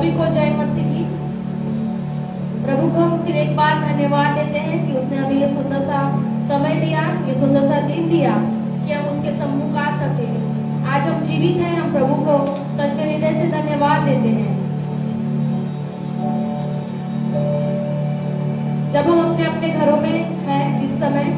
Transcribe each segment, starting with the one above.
सभी को जय मसीह की। प्रभु को हम फिर एक बार धन्यवाद देते हैं कि उसने हमें ये सुंदर सा समय दिया, ये सुंदर सा दिन दिया कि हम उसके सम्मुख आ सके। आज हम जीवित हैं, हम प्रभु को सच में हृदय से धन्यवाद देते हैं। जब हम अपने अपने घरों में हैं इस समय,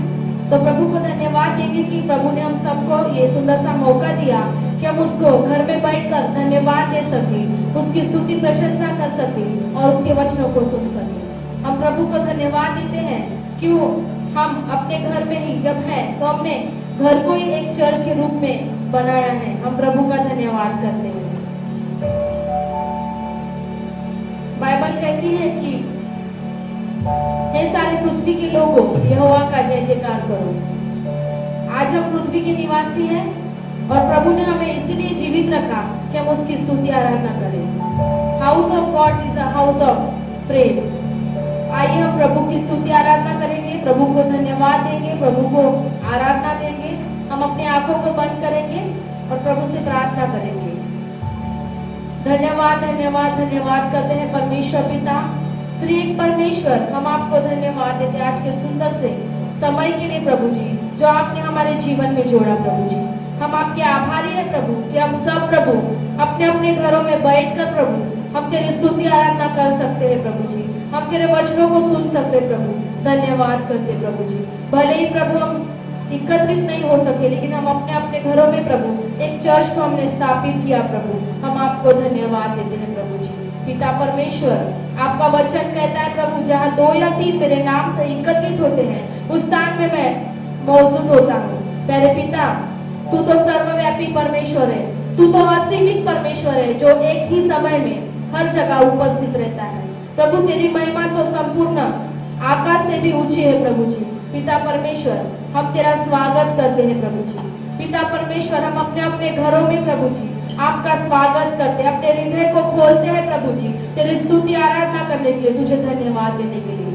तो प्रभु को धन्यवाद देंगे कि प्रभु ने हम सबको ये सुंदर सा मौका दिया कि हम उसको घर में बैठकर धन्यवाद दे सके, उसकी स्तुति प्रशंसा कर सके और उसके वचनों को सुन सके। हम प्रभु को धन्यवाद देते हैं कि हम अपने घर में ही जब है तो हमने घर को ही एक चर्च के रूप में बनाया है। हम प्रभु का धन्यवाद करते हैं। बाइबल कहती है कि हे सारे पृथ्वी के लोगों, यहोवा का जय जयकार करो। आज हम पृथ्वी के निवासी हैं और प्रभु ने हमें इसीलिए जीवित रखा कि हम उसकी स्तुति आराधना करें। House of God is a house of praise. आइए हम प्रभु की स्तुति आराधना करेंगे, प्रभु को धन्यवाद देंगे, प्रभु को आराधना देंगे। हम अपने आंखों को बंद करेंगे और प्रभु से प्रार्थना करेंगे। धन्यवाद धन्यवाद धन्यवाद करते हैं परमेश्वर पिता, त्रिएक परमेश्वर। हम आपको धन्यवाद देते हैं आज के सुंदर से समय के लिए प्रभु जी, जो आपने हमारे जीवन में जोड़ा प्रभु जी। हम आपके आभारी हैं प्रभु कि हम सब प्रभु अपने अपने घरों में बैठकर प्रभु हम तेरी स्तुति आराधना कर सकते हैं प्रभु जी। हम तेरे वचनों को सुन सकते हैं प्रभु। धन्यवाद करते प्रभु जी। भले ही प्रभु हम एकत्रित नहीं हो सके, लेकिन हम अपने अपने घरों में प्रभु एक चर्च को हमने स्थापित किया प्रभु। हम आपको धन्यवाद देते हैं प्रभु जी। पिता परमेश्वर, आपका वचन कहता है प्रभु, जहाँ 2 या 3 मेरे नाम से एकत्रित होते हैं उस स्थान में मैं मौजूद होता हूँ। मेरे पिता, तू तो सर्वव्यापी परमेश्वर है, तू तो असीमित परमेश्वर है जो एक ही समय में हर जगह उपस्थित रहता है प्रभु। तेरी महिमा तो संपूर्ण आकाश से भी ऊंची है प्रभु जी। पिता परमेश्वर, हम तेरा स्वागत करते हैं प्रभु जी। पिता परमेश्वर, हम अपने अपने घरों में प्रभु जी आपका स्वागत करते हैं, अपने हृदय को खोलते हैं प्रभु जी तेरी स्तुति आराधना करने के लिए, तुझे धन्यवाद देने के लिए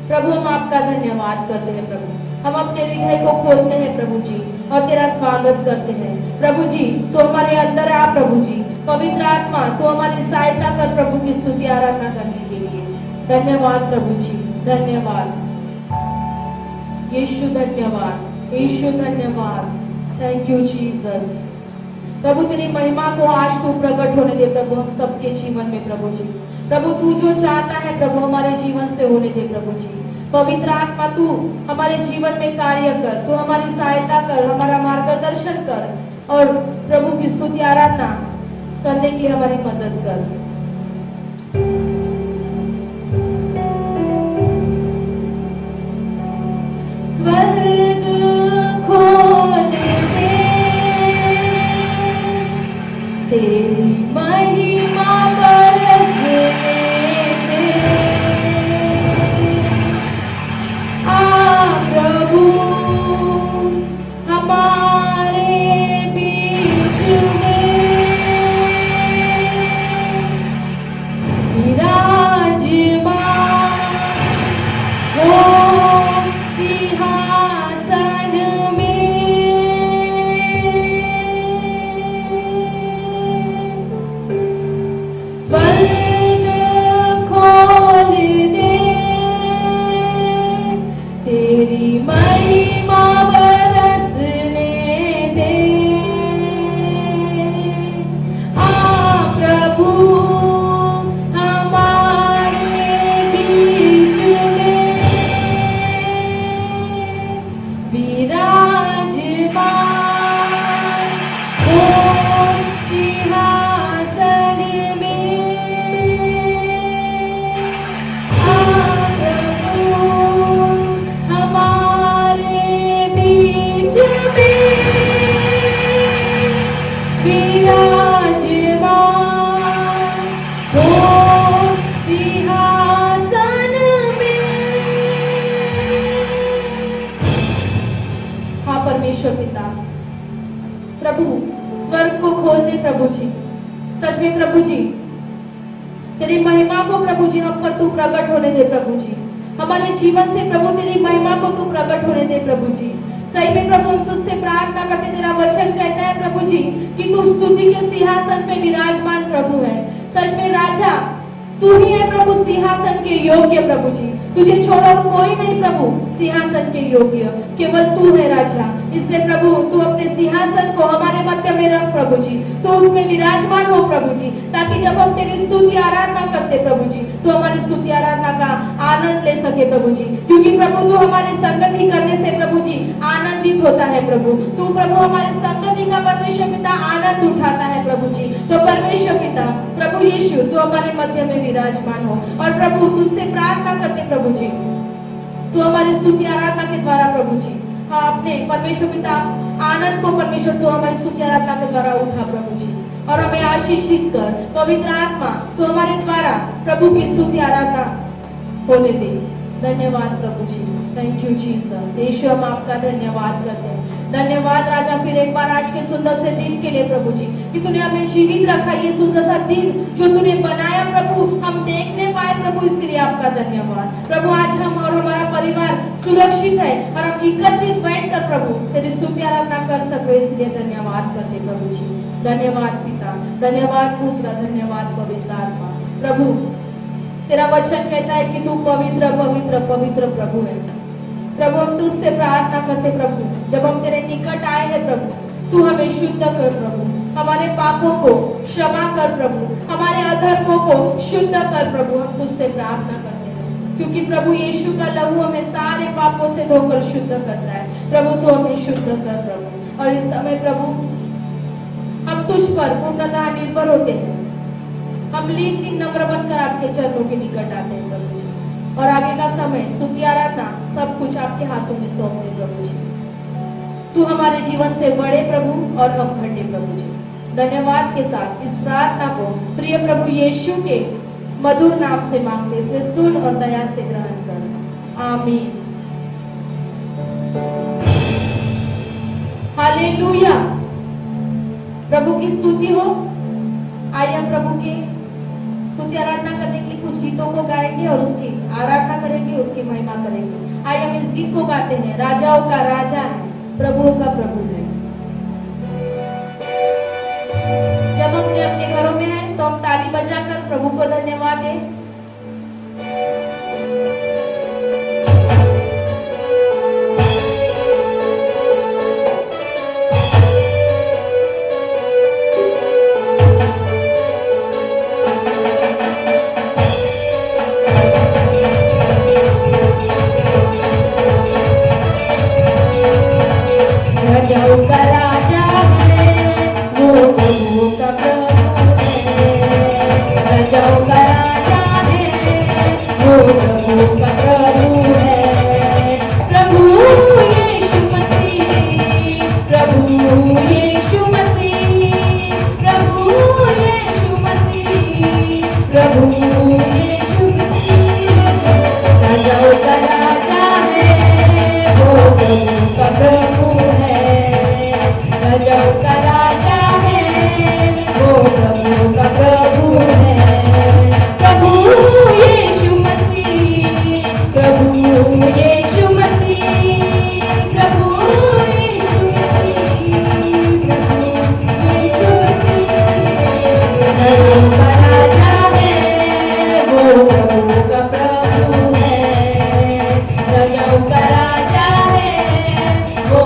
प्रभु। हम आपका धन्यवाद करते हैं प्रभु। हम अपने हृदय को खोलते हैं प्रभु जी और तेरा स्वागत करते हैं प्रभु जी। तो हमारे अंदर आ प्रभु जी, पवित्र आत्मा तो हमारी सहायता कर प्रभु की स्तुति आराधना करने के लिए। धन्यवाद प्रभु जी, धन्यवाद यीशु, धन्यवाद यीशु, धन्यवाद। Thank you Jesus. प्रभु तेरी महिमा को आज तू प्रकट होने दे प्रभु हम सबके जीवन में प्रभु जी। प्रभु तू जो चाहता है प्रभु हमारे जीवन से होने दे प्रभु जी। पवित्र आत्मा तू हमारे जीवन में कार्य कर, तू हमारी सहायता कर, हमारा मार्गदर्शन कर और प्रभु की स्तुति आराधना करने की हमारी मदद कर। स्वर्ग खोल दे, तेरी महिमा बरसने दे। आ प्रभु हमारे बीच में विराजमान हो सिंहासन में। स्वर्ग खोल दे, तेरी महिमा बरसने दे। आ प्रभु हमारे बीच में विराजमान हो सिंहासन में। आ प्रभु हमारे बीच में विराजमान हो सिंहासन में। हाँ परमेश्वर पिता, प्रभु स्वर्ग को खोल दे प्रभु जी। सच में प्रभु जी तेरी महिमा को प्रभु जी हम पर तू प्रकट होने दे प्रभु जी। हमारे जीवन से प्रभु तेरी महिमा को तू प्रकट होने दे प्रभु जी। सही में प्रभु हम तुझसे प्रार्थना करते, तेरा वचन कहता है प्रभु जी कि तू स्तुति के सिंहासन पे विराजमान प्रभु है। सच में राजा तू ही है प्रभु सिंहासन के योग्य प्रभु जी, तुझे छोड़ा कोई नहीं प्रभु सिंहासन के योग्य, केवल तू है राजा। इसलिए प्रभु तू अपने सिंहासन को हमारे मध्य में रख प्रभु जी, तो उसमें विराजमान हो प्रभु जी, ताकि जब हम तेरी स्तुति आराधना करते प्रभु जी तो हमारी स्तुति आराधना का आनंद ले सके प्रभु जी, क्योंकि प्रभु तू हमारे संगति करने से प्रभु जी आनंदित होता है प्रभु। तू प्रभु हमारे संगति का परमेश्वर पिता आनंद उठाता है प्रभु जी। तो परमेश्वर पिता प्रभु यीशु तू हमारे मध्य में विराजमान हो, और प्रभु तुझसे प्रार्थना करते प्रभु जी तू हमारी स्तुति आराधना के द्वारा प्रभु जी हाँ अपने परमेश्वर पिता आनंद को परमेश्वर तू हमारी स्तुति आराधना के द्वारा उठा प्रभु जी, और हमें आशीषित कर। पवित्र आत्मा तू हमारे द्वारा प्रभु की स्तुति आराधना होने दे। धन्यवाद प्रभु जी, थैंक यू जीसस। यीशु हम आपका धन्यवाद करते हैं। धन्यवाद राजा फिर एक बार आज के सुंदर से दिन के लिए प्रभु जी, कि तूने हमें जीवित रखा, ये सुंदर सा दिन जो तूने बनाया प्रभु हम देखने पाए प्रभु, इसलिए आपका धन्यवाद प्रभु। आज हम और हमारा परिवार सुरक्षित है और हम एकत्रित बैठकर प्रभु तेरी स्तुति आराधना कर सके, इसलिए धन्यवाद करते प्रभु जी। धन्यवाद पिता, धन्यवाद पुत्र, धन्यवाद पवित्र आत्मा। प्रभु तेरा वचन कहता है कि तू पवित्र पवित्र पवित्र प्रभु है प्रभु। हम तुझसे प्रार्थना करते प्रभु, जब हम तेरे निकट आए हैं प्रभु तू हमें शुद्ध कर प्रभु, हमारे पापों को क्षमा कर प्रभु, हमारे अधर्मों को शुद्ध कर प्रभु। हम तुझसे प्रार्थना करते हैं क्योंकि प्रभु यीशु का लहू हमें सारे पापों से धोकर शुद्ध करता है प्रभु। तू हमें शुद्ध कर प्रभु, और इस समय प्रभु हम तुझ पर पूर्णतः निर्भर होते हैं। हम लीन लीन नम्र बनकर आपके चरणों के निकट आते हैं प्रभु जी, और आगे का समय स्तुति आराधना सब कुछ आपके हाथों में सौंपते प्रभु जी। तू हमारे जीवन से बड़े प्रभु और हम घटे प्रभु जी। धन्यवाद के साथ इस प्रार्थना को प्रिय प्रभु यीशु के मधुर नाम से मांगते, इसलिए सुन और दया से ग्रहण कर, आमीन। हालेलुया। प्रभु की स्तुति हो। आइए हम प्रभु की स्तुति आराधना करने के लिए कुछ गीतों को गाएंगे और उसकी आराधना करेंगे, उसकी महिमा करेंगे। आइए हम इस गीत को गाते हैं, राजाओं का राजा है, प्रभुओं का प्रभु है। जब हम अपने घरों में हैं तो हम ताली बजाकर प्रभु को धन्यवाद दें। राजाओं का राजा है, वो प्रभु का प्रभु है। राजाओं का राजा है, वो प्रभु का प्रभु है। प्रभु यीशु मसीह, प्रभु यीशु मसीह, प्रभु यीशु मसीह, प्रभु यीशु मसीह। राजाओं का राजा है, वो प्रभु का प्रभु है। राजाओं का राजा है, वो प्रभु का प्रभु है। प्रभु यीशु मसीह, प्रभु यीशु मसीह, प्रभु यीशु मसीह, प्रभु यीशु मसीह। राजाओं का राजा है, वो प्रभु का प्रभु है। राजाओं का राजा है, वो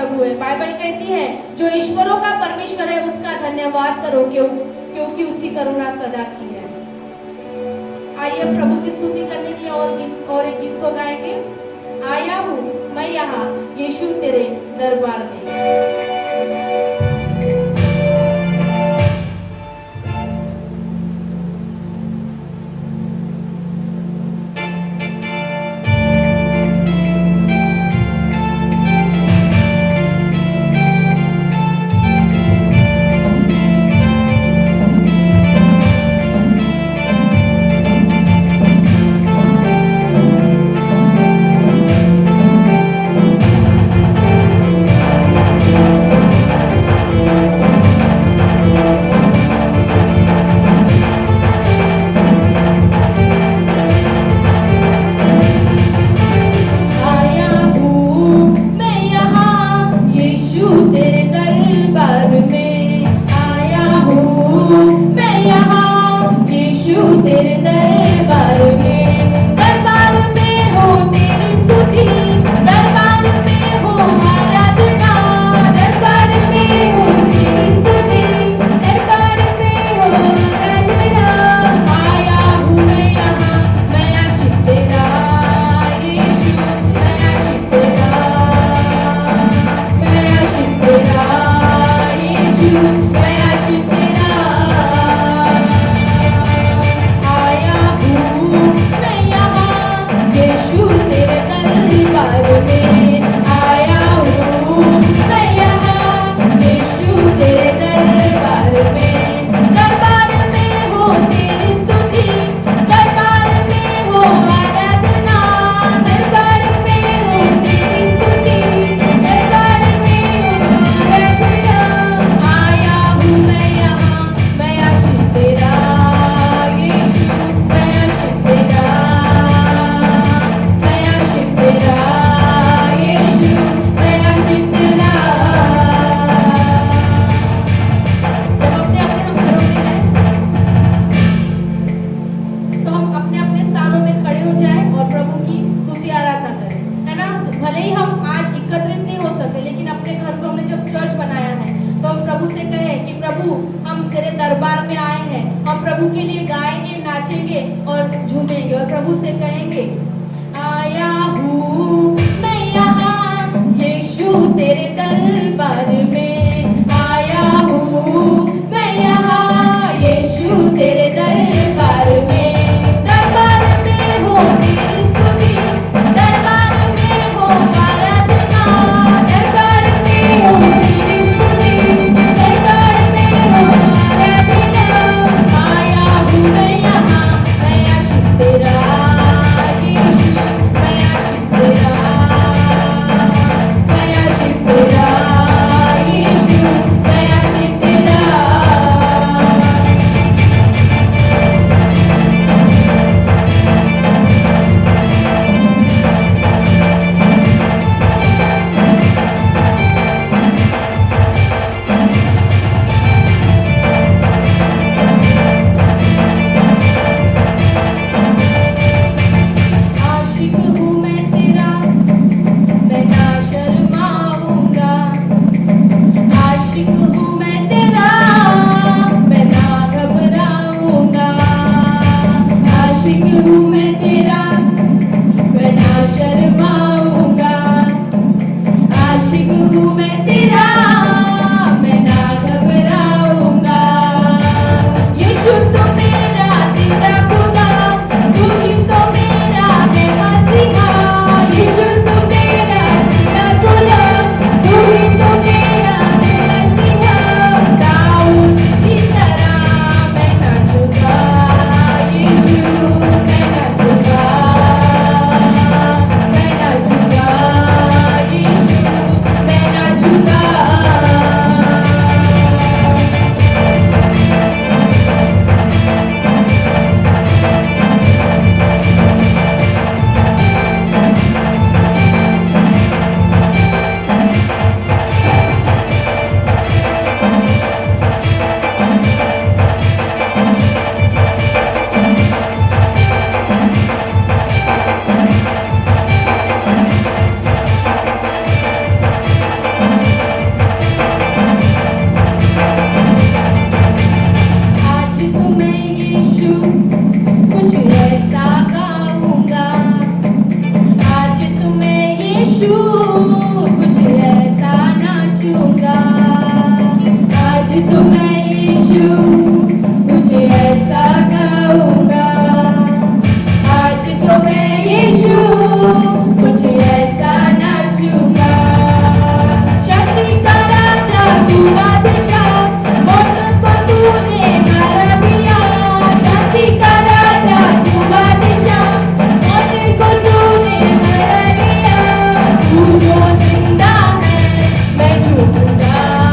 प्रभु है। बाइबल कहती है जो ईश्वरों का परमेश्वर है उसका धन्यवाद करो क्योंकि उसकी करुणा सदा की है। आइए प्रभु की स्तुति करने के लिए और एक गीत को गाएंगे। आया हूँ मैं यहाँ यीशु तेरे दरबार में। तेरा यीशु कुछ ऐसा नाचूंगा। आज तो मैं यीशु कुछ ऐसा गाऊंगा। आज तो मैं यीशु कुछ ऐसा नाचूंगा। शक्ति का राजा तू बादशाह, मौत को तूने हरा दिया। शक्ति का राजा तू बादशाह, मौत को तूने हरा दिया। तू जो जिंदा है मैं झूठूंगा।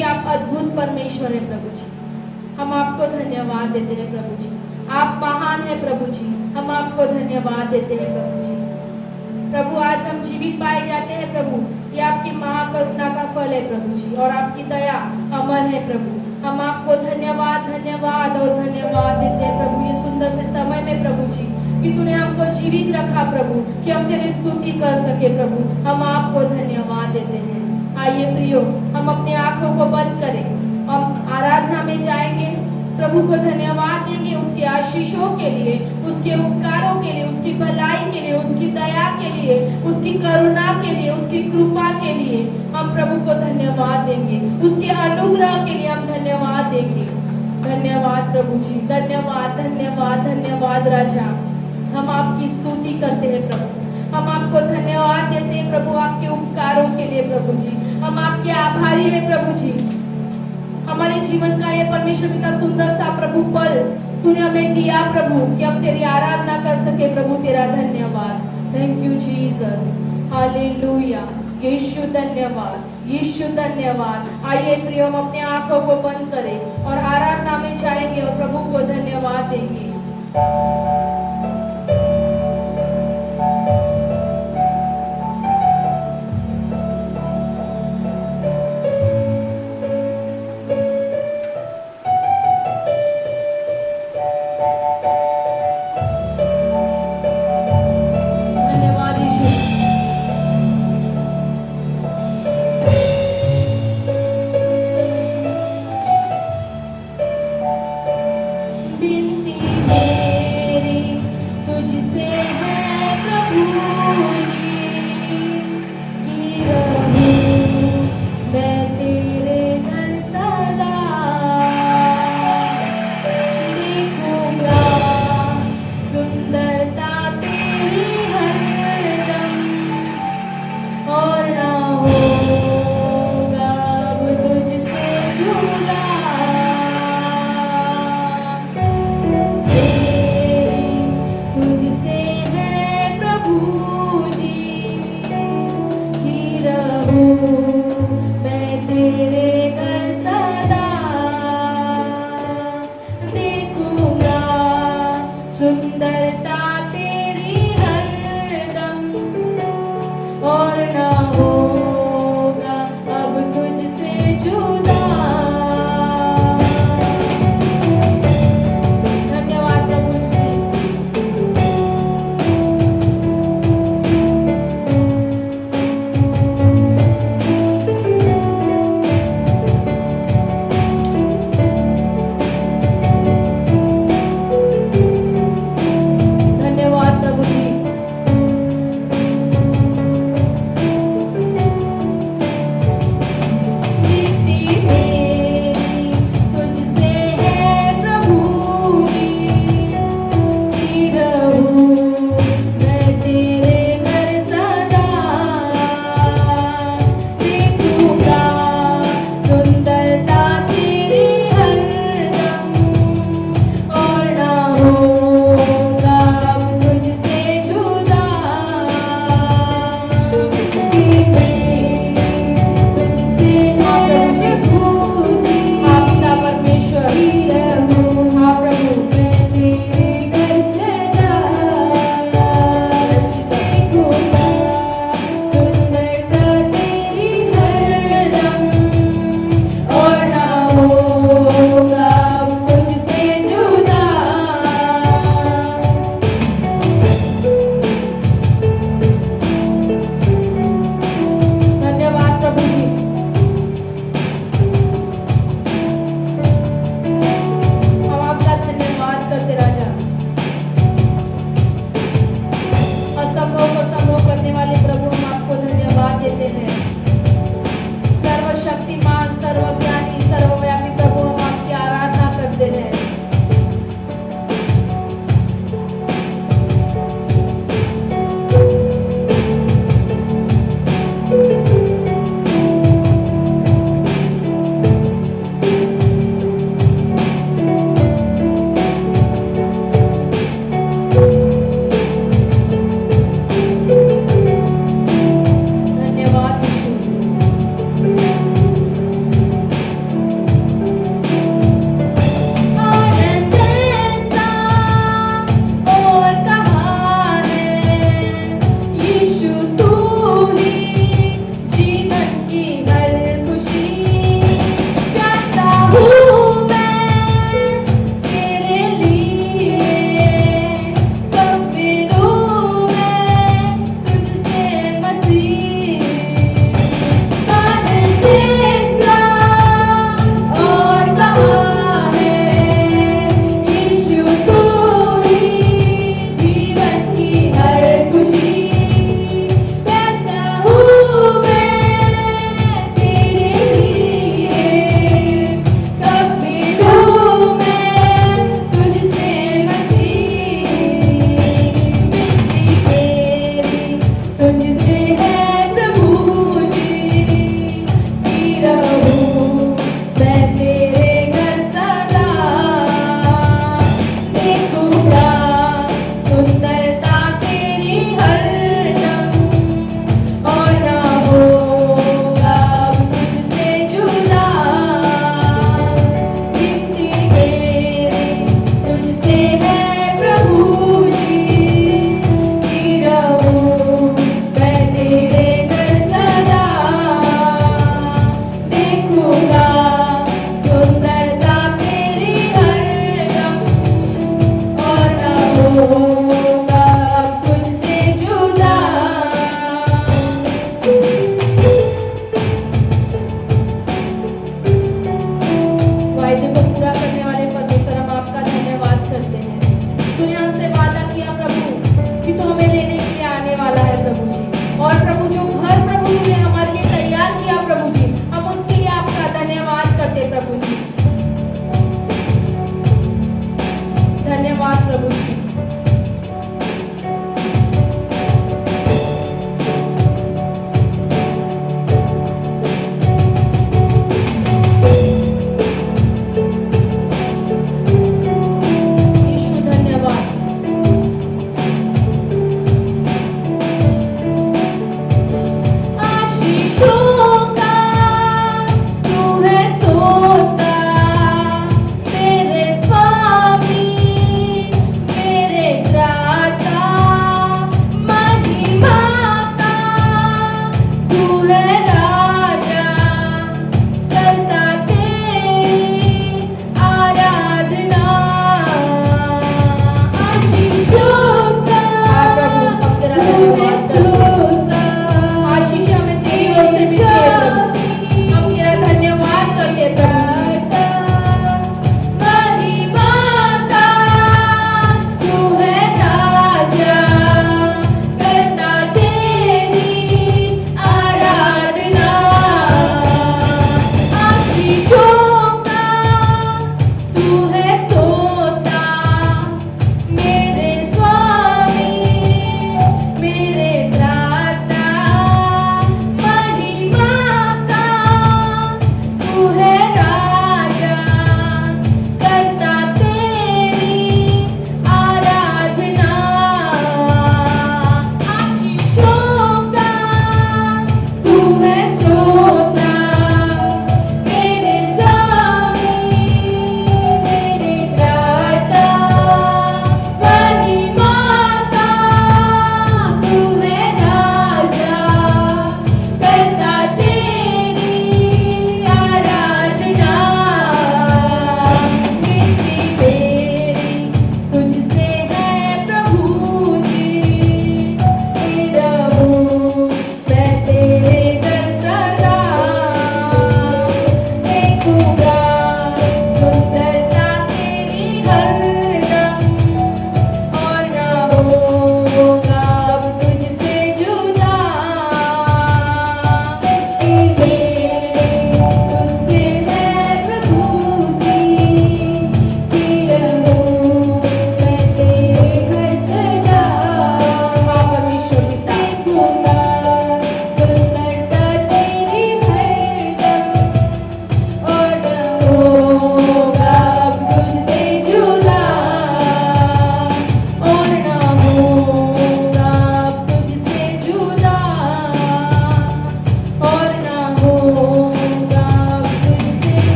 क्योंकि आप अद्भुत परमेश्वर हैं प्रभु जी। हम आपको धन्यवाद देते हैं प्रभु जी। आप महान हैं प्रभु जी। हम आपको धन्यवाद देते हैं प्रभु जी। प्रभु आज हम जीवित पाए जाते हैं प्रभु, ये आपकी महाकरुणा का फल है प्रभु जी, और आपकी दया अमर है प्रभु। हम आपको धन्यवाद धन्यवाद और धन्यवाद देते हैं प्रभु ये सुंदर से समय में प्रभु जी, कि तूने हमको जीवित रखा प्रभु, कि हम तेरी स्तुति कर सके प्रभु। हम आपको धन्यवाद देते हैं। आइए प्रियो, हम अपनी आंखों को बंद करें, हम आराधना में जाएंगे, प्रभु को धन्यवाद देंगे उसके आशीषों के लिए, उसके उपकारों के लिए, उसकी भलाई के लिए, उसकी दया के लिए, उसकी करुणा के लिए, उसकी कृपा के लिए हम प्रभु को धन्यवाद देंगे, उसके अनुग्रह के लिए हम धन्यवाद देंगे। धन्यवाद प्रभु जी, धन्यवाद धन्यवाद धन्यवाद राजा। हम आपकी स्तुति करते हैं प्रभु, हम आपको धन्यवाद देते हैं प्रभु आपके उपकारों के लिए प्रभु जी। हम आपके आभारी हैं प्रभु जी। हमारे जीवन का ये परमेश्वर पिता सुंदर सा प्रभु पल तूने हमें दिया प्रभु, कि हम तेरी आराधना कर सके प्रभु। तेरा धन्यवाद। Thank you Jesus, hallelujah. Yeshu धन्यवाद, यीशु धन्यवाद। आइए प्रियो, हम अपने आंखों को बंद करें और आराधना में जाएंगे और प्रभु को धन्यवाद देंगे।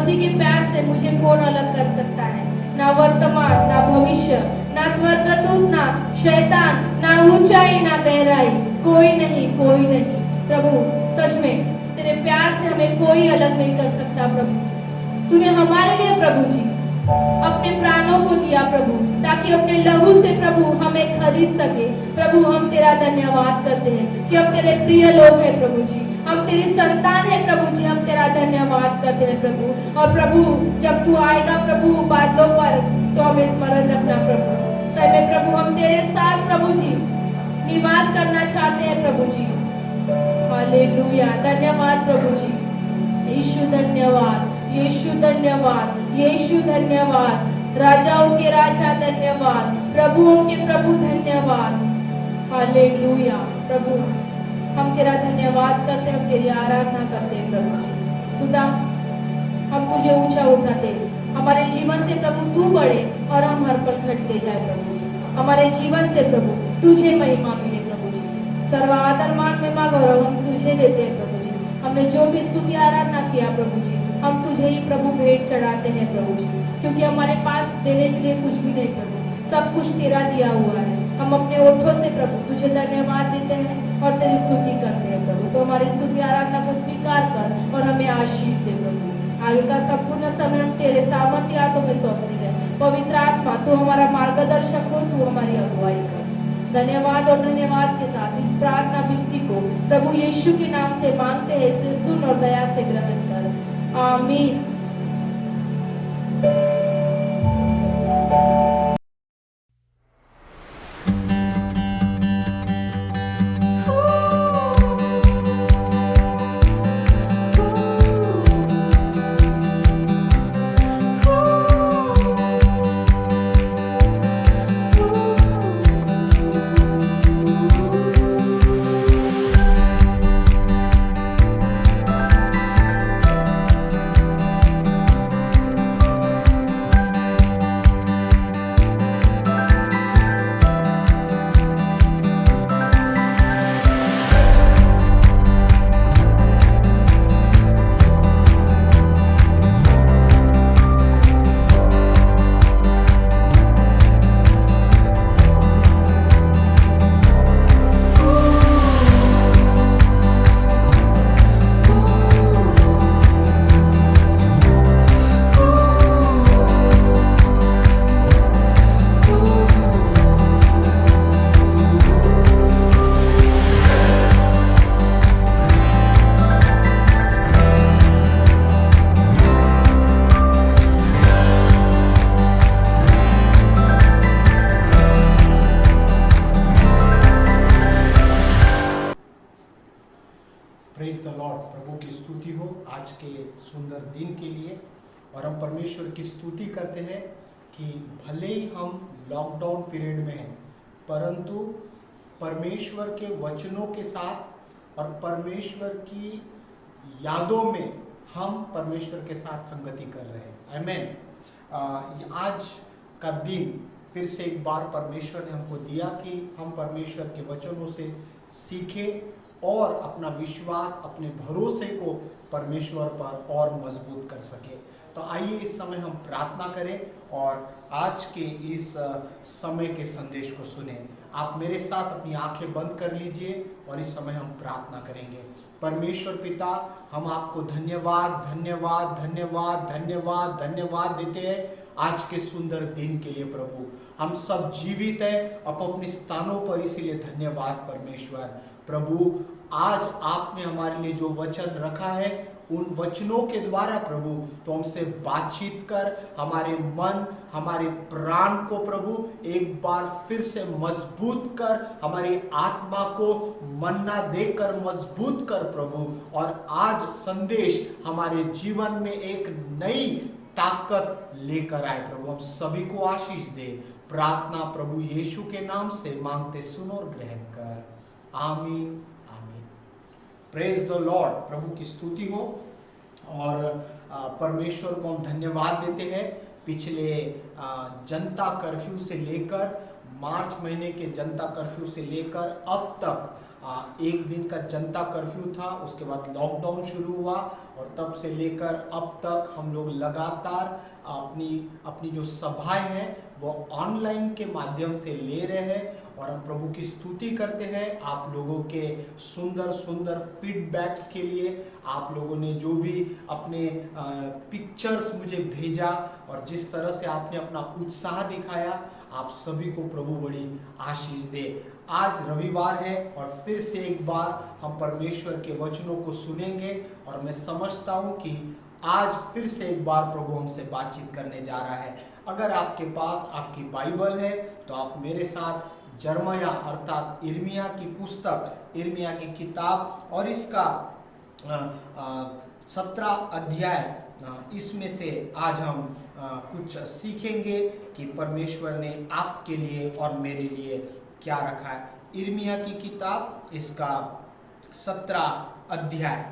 मसीह के प्यार से मुझे कौन अलग कर सकता है? ना वर्तमान, ना भविष्य, ना स्वर्गदूत, ना शैतान, ना ऊंचाई, ना गहराई, कोई नहीं, कोई नहीं। प्रभु सच में तेरे प्यार से हमें कोई अलग नहीं कर सकता। प्रभु तूने हमारे लिए प्रभु जी अपने प्राणों को दिया प्रभु, ताकि अपने लहू से प्रभु हमें खरीद सके। प्रभु हम तेरा धन्यवाद करते हैं कि हम तेरे प्रिय लोग हैं प्रभु जी, हम तेरी संतान है प्रभु जी, हम तेरा धन्यवाद करते हैं प्रभु। और प्रभु जब तू आएगा प्रभु बादलों पर, तो हमें स्मरण रखना प्रभु। सही में प्रभु हम तेरे साथ प्रभु जी निवास करना चाहते हैं प्रभु जी। हालेलुया, धन्यवाद प्रभु जी। यीशु धन्यवाद, यीशु धन्यवाद, यीशु धन्यवाद। राजाओं के राजा धन्यवाद, प्रभुओं के प्रभु धन्यवाद। हालेलुया प्रभु हम तेरा धन्यवाद करते, हम तेरी आराधना करते हैं प्रभु जी। खुदा हम तुझे ऊंचा उठाते, हमारे जीवन से प्रभु तू बढ़े और हम हर पल घटते जाए प्रभु जी। हमारे जीवन से प्रभु तुझे महिमा मिले प्रभु जी। सर्व आदर मान महिमा गौरव हम तुझे देते हैं प्रभु जी। हमने जो भी स्तुति आराधना किया प्रभु जी, हम तुझे ही प्रभु भेंट चढ़ाते हैं प्रभु जी, क्योंकि हमारे पास देने के लिए कुछ भी नहीं प्रभु, सब कुछ तेरा दिया हुआ है। हम अपने ओठों से प्रभु तुझे धन्यवाद देते हैं और तेरी स्तुति करते हैं प्रभु। तो हमारी स्तुति आराधना को स्वीकार कर और हमें आशीष दे प्रभु। आगे का संपूर्ण समय हम तेरे सामर्थ्य हाथों में सौंपते हैं। पवित्र आत्मा तू हमारा मार्गदर्शक हो, तू हमारी अगुवाई कर। धन्यवाद और धन्यवाद के साथ इस प्रार्थना विनती को प्रभु यीशु के नाम से मांगते हैं, इसे सुन और दया से ग्रहण कर। आमीन। Praise the Lord. प्रभु की स्तुति हो आज के सुंदर दिन के लिए। और हम परमेश्वर की स्तुति करते हैं कि भले ही हम लॉकडाउन पीरियड में हैं, परंतु परमेश्वर के वचनों के साथ और परमेश्वर की यादों में हम परमेश्वर के साथ संगति कर रहे हैं। आमीन। आज का दिन फिर से एक बार परमेश्वर ने हमको दिया कि हम परमेश्वर के वचनों से सीखें और अपना विश्वास, अपने भरोसे को परमेश्वर पर और मजबूत कर सके। तो आइए इस समय हम प्रार्थना करें और आज के इस समय के संदेश को सुने। आप मेरे साथ अपनी आंखें बंद कर लीजिए और इस समय हम प्रार्थना करेंगे। परमेश्वर पिता, हम आपको धन्यवाद धन्यवाद धन्यवाद धन्यवाद धन्यवाद देते हैं आज के सुंदर दिन के लिए। प्रभु हम सब जीवित हैं अपने स्थानों पर, इसीलिए धन्यवाद परमेश्वर। प्रभु आज आपने हमारे लिए जो वचन रखा है, उन वचनों के द्वारा प्रभु तो हमसे बातचीत कर, हमारे मन, हमारे प्राण को प्रभु एक बार फिर से मजबूत कर, हमारी आत्मा को मन्ना देकर मजबूत कर प्रभु। और आज संदेश हमारे जीवन में एक नई ताकत लेकर आए प्रभु। हम सभी को आशीष दे। प्रार्थना प्रभु यीशु के नाम से मांगते, सुन और ग्रहण कर। आमीन आमीन। Praise the Lord. प्रभु की स्तुति हो। और परमेश्वर को हम धन्यवाद देते हैं। पिछले जनता कर्फ्यू से लेकर मार्च महीने के जनता कर्फ्यू से लेकर अब तक एक दिन का जनता कर्फ्यू था, उसके बाद लॉकडाउन शुरू हुआ और तब से लेकर अब तक हम लोग लगातार अपनी जो सभाएं हैं वो ऑनलाइन के माध्यम से ले रहे हैं और हम प्रभु की स्तुति करते हैं आप लोगों के सुंदर सुंदर फीडबैक्स के लिए। आप लोगों ने जो भी अपने पिक्चर्स मुझे भेजा और जिस तरह से आपने अपना उत्साह दिखाया, आप सभी को प्रभु बड़ी आशीष दे। आज रविवार है और फिर से एक बार हम परमेश्वर के वचनों को सुनेंगे और मैं समझता हूं कि आज फिर से एक बार प्रभु हमसे बातचीत करने जा रहा है। अगर आपके पास आपकी बाइबल है तो आप मेरे साथ जर्मया अर्थात इर्मिया की पुस्तक, इर्मिया की किताब और इसका 17 अध्याय, इसमें से आज हम कुछ सीखेंगे कि परमेश्वर ने आपके लिए और मेरे लिए क्या रखा है। इर्मिया की किताब इसका 17 अध्याय,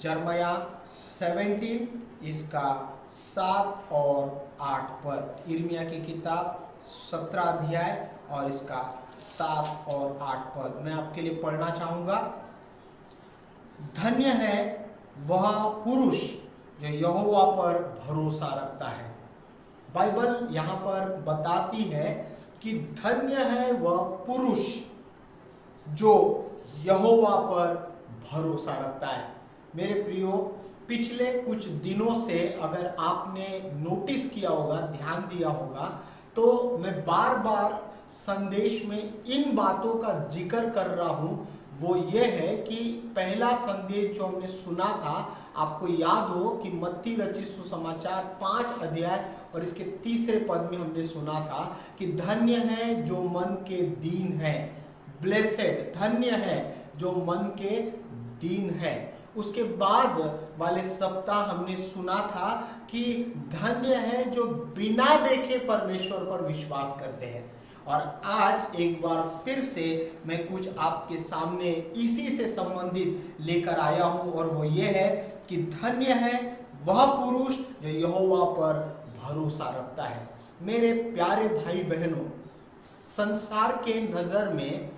जर्मया 17 इसका 7 और 8 पद। इर्मिया की किताब 17 अध्याय और इसका 7 और 8 पद मैं आपके लिए पढ़ना चाहूँगा। धन्य है वह पुरुष जो यहोवा पर भरोसा रखता है। बाइबल यहाँ पर बताती है कि धन्य है वह पुरुष जो यहोवा पर भरोसा रखता है। मेरे प्रियो, पिछले कुछ दिनों से अगर आपने नोटिस किया होगा, ध्यान दिया होगा, तो मैं बार बार संदेश में इन बातों का जिक्र कर रहा हूं। वो ये है कि पहला संदेश जो हमने सुना था, आपको याद हो कि मत्ती रचित सुसमाचार 5 अध्याय और इसके 3 पद में हमने सुना था कि धन्य है जो मन के दीन है, ब्लेसेड, धन्य है जो मन के दीन है। उसके बाद वाले सप्ताह हमने सुना था कि धन्य है जो बिना देखे परमेश्वर पर विश्वास करते हैं। और आज एक बार फिर से मैं कुछ आपके सामने इसी से संबंधित लेकर आया हूं और वो ये है कि धन्य है वह पुरुष जो यहोवा पर भरोसा रखता है। मेरे प्यारे भाई बहनों, संसार के नजर में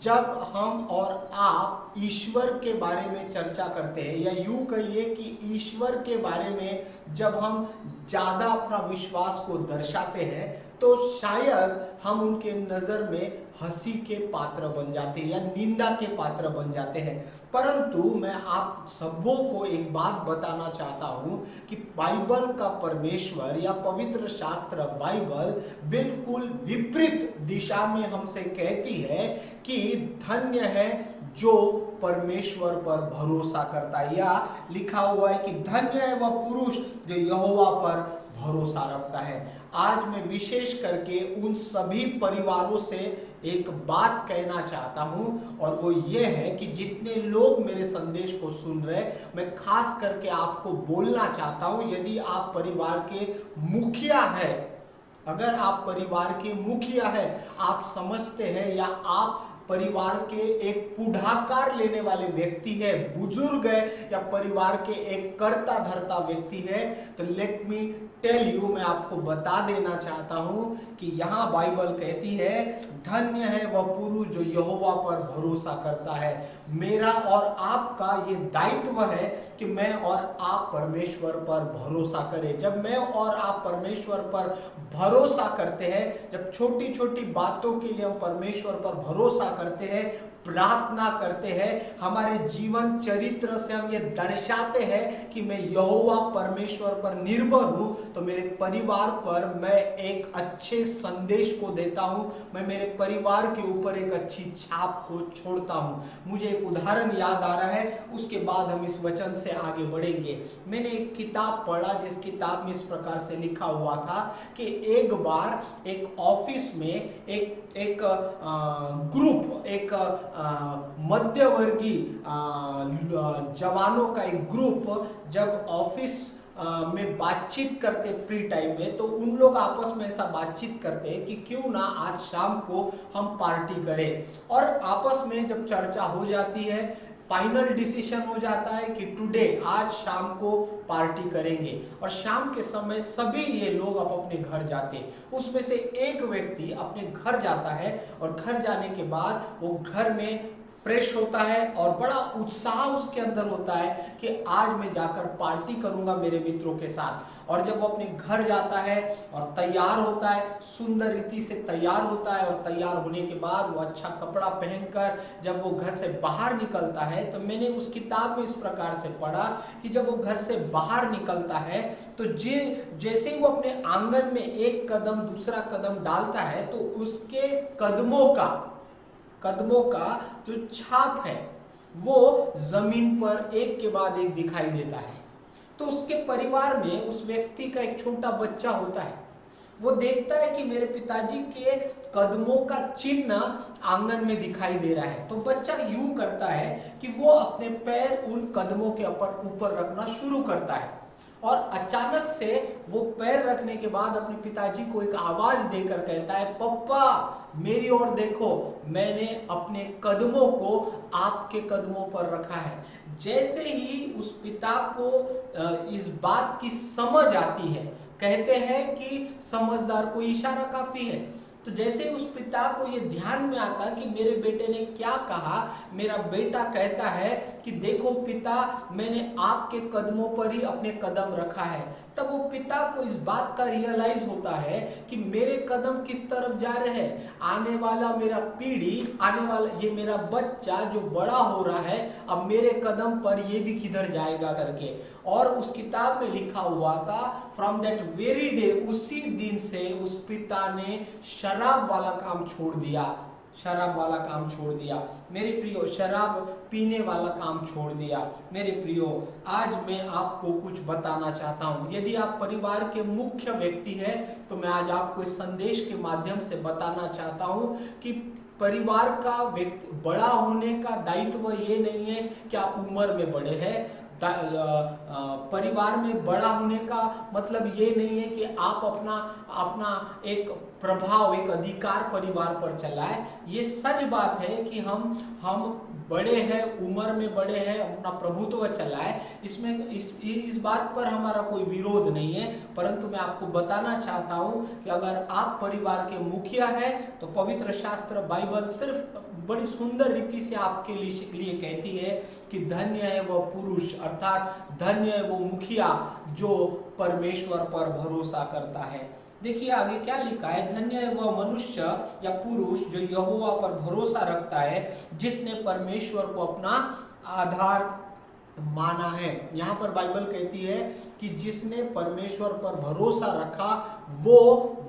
जब हम और आप ईश्वर के बारे में चर्चा करते हैं, या यूं कहिए कि ईश्वर के बारे में जब हम ज़्यादा अपना विश्वास को दर्शाते हैं, तो शायद हम उनके नज़र में हंसी के पात्र बन जाते हैं या निंदा के पात्र बन जाते हैं। परंतु मैं आप सबों को एक बात बताना चाहता हूं कि बाइबल का परमेश्वर या पवित्र शास्त्र बाइबल बिल्कुल विपरीत दिशा में हमसे कहती है कि धन्य है जो परमेश्वर पर भरोसा करता है, या लिखा हुआ है कि धन्य है वह पुरुष जो यहोवा पर भरोसा रखता है। आज मैं विशेष करके उन सभी परिवारों से एक बात कहना चाहता हूं और वो ये है कि जितने लोग मेरे संदेश को सुन रहे, मैं खास करके आपको बोलना चाहता हूं, यदि आप परिवार के मुखिया है, अगर आप परिवार के मुखिया है, आप समझते हैं या आप परिवार के एक पुढ़ाकार लेने वाले व्यक्ति है, बुजुर्ग है या परिवार के एक कर्ता धर्ता व्यक्ति है, तो लेट मी टेल यू, मैं आपको बता देना चाहता हूं कि यहाँ बाइबल कहती है धन्य है वह पुरुष जो यहोवा पर भरोसा करता है। मेरा और आपका ये दायित्व है कि मैं और आप परमेश्वर पर भरोसा करें। जब मैं और आप परमेश्वर पर भरोसा करते हैं, जब छोटी छोटी बातों के लिए हम परमेश्वर पर भरोसा करते हैं, प्रार्थना करते हैं, हमारे जीवन चरित्र से हम ये दर्शाते हैं कि मैं यहोवा परमेश्वर पर निर्भर हूं, तो मेरे परिवार पर मैं एक अच्छे संदेश को देता हूं, मैं मेरे परिवार के ऊपर एक अच्छी छाप को छोड़ता हूं। मुझे एक उदाहरण याद आ रहा है, उसके बाद हम इस वचन से आगे बढ़ेंगे। मैंने एक किताब पढ़ा जिस किताब में इस प्रकार से लिखा हुआ था कि एक बार एक ऑफिस में एक ग्रुप, एक मध्यवर्गीय जवानों का एक ग्रुप जब ऑफिस में बातचीत करते फ्री टाइम में, तो उन लोग आपस में ऐसा बातचीत करते हैं कि क्यों ना आज शाम को हम पार्टी करें। और आपस में जब चर्चा हो जाती है, फाइनल डिसीजन हो जाता है कि टुडे, आज शाम को पार्टी करेंगे, और शाम के समय सभी ये लोग अपने घर जाते हैं। उसमें से एक व्यक्ति अपने घर जाता है और घर जाने के बाद वो घर में फ्रेश होता है और बड़ा उत्साह उसके अंदर होता है कि आज मैं जाकर पार्टी करूंगा मेरे मित्रों के साथ। और जब वो अपने घर जाता है और तैयार होता है, सुंदर रीति से तैयार होता है, और तैयार होने के बाद वो अच्छा कपड़ा पहनकर जब वो घर से बाहर निकलता है, तो मैंने उस किताब में इस प्रकार से पढ़ा कि जब वो घर से बाहर निकलता है तो जैसे ही वो अपने आंगन में एक कदम दूसरा कदम डालता है, तो उसके कदमों का जो छाप है वो जमीन पर एक के बाद एक दिखाई देता है। तो उसके परिवार में उस व्यक्ति का एक छोटा बच्चा होता है। वो देखता है कि मेरे पिताजी के कदमों का चिन्ह आंगन में दिखाई दे रहा है। तो बच्चा यूं करता है कि वो अपने पैर उन कदमों के ऊपर रखना शुरू करता है, और अचानक से वो पैर रखने के बाद अपने पिताजी को एक आवाज देकर कहता है, पप्पा मेरी ओर देखो, मैंने अपने कदमों को आपके कदमों पर रखा है। जैसे ही उस पिता को इस बात की समझ आती है, कहते हैं कि समझदार को इशारा काफी है, तो जैसे उस पिता को ये ध्यान में आता कि मेरे बेटे ने क्या कहा, मेरा बेटा कहता है कि देखो पिता, मैंने आपके कदमों पर ही अपने कदम रखा है, तब वो पिता को इस बात का रियलाइज होता है कि मेरे कदम किस तरफ जा रहे हैं। आने वाला मेरा पीढ़ी, आने वाला ये मेरा बच्चा जो बड़ा हो रहा है, अब मेरे कदम पर ये भी किधर जाएगा करके। और उस किताब में लिखा हुआ था, फ्रॉम दैट वेरी डे, उसी दिन से उस पिता ने शराब वाला काम छोड़ दिया। मेरे प्रियो, शराब पीने वाला काम छोड़ दिया। मेरे प्रियो, आज मैं आपको कुछ बताना चाहता हूं। यदि आप परिवार के मुख्य व्यक्ति हैं, तो मैं आज आपको इस संदेश के माध्यम से बताना चाहता हूं कि परिवार का व्यक्ति बड़ा होने का दायित्व ये नहीं है कि आप उम्र में बड़े हैं। परिवार में बड़ा होने का मतलब ये नहीं है कि आप अपना एक प्रभाव, एक अधिकार परिवार पर चलाए। ये सच बात है कि हम बड़े हैं, उम्र में बड़े हैं, अपना प्रभुत्व चलाए, इसमें इस बात पर हमारा कोई विरोध नहीं है। परंतु मैं आपको बताना चाहता हूं कि अगर आप परिवार के मुखिया हैं, तो पवित्र शास्त्र बाइबल सिर्फ बड़ी सुंदर रीति से आपके लिए कहती है कि धन्य है वह पुरुष, अर्थात धन्य है वो मुखिया जो परमेश्वर पर भरोसा करता है। देखिए आगे क्या लिखा है, धन्य है वह मनुष्य या पुरुष जो यहोवा पर भरोसा रखता है, जिसने परमेश्वर को अपना आधार माना है। यहाँ पर बाइबल कहती है कि जिसने परमेश्वर पर भरोसा रखा वो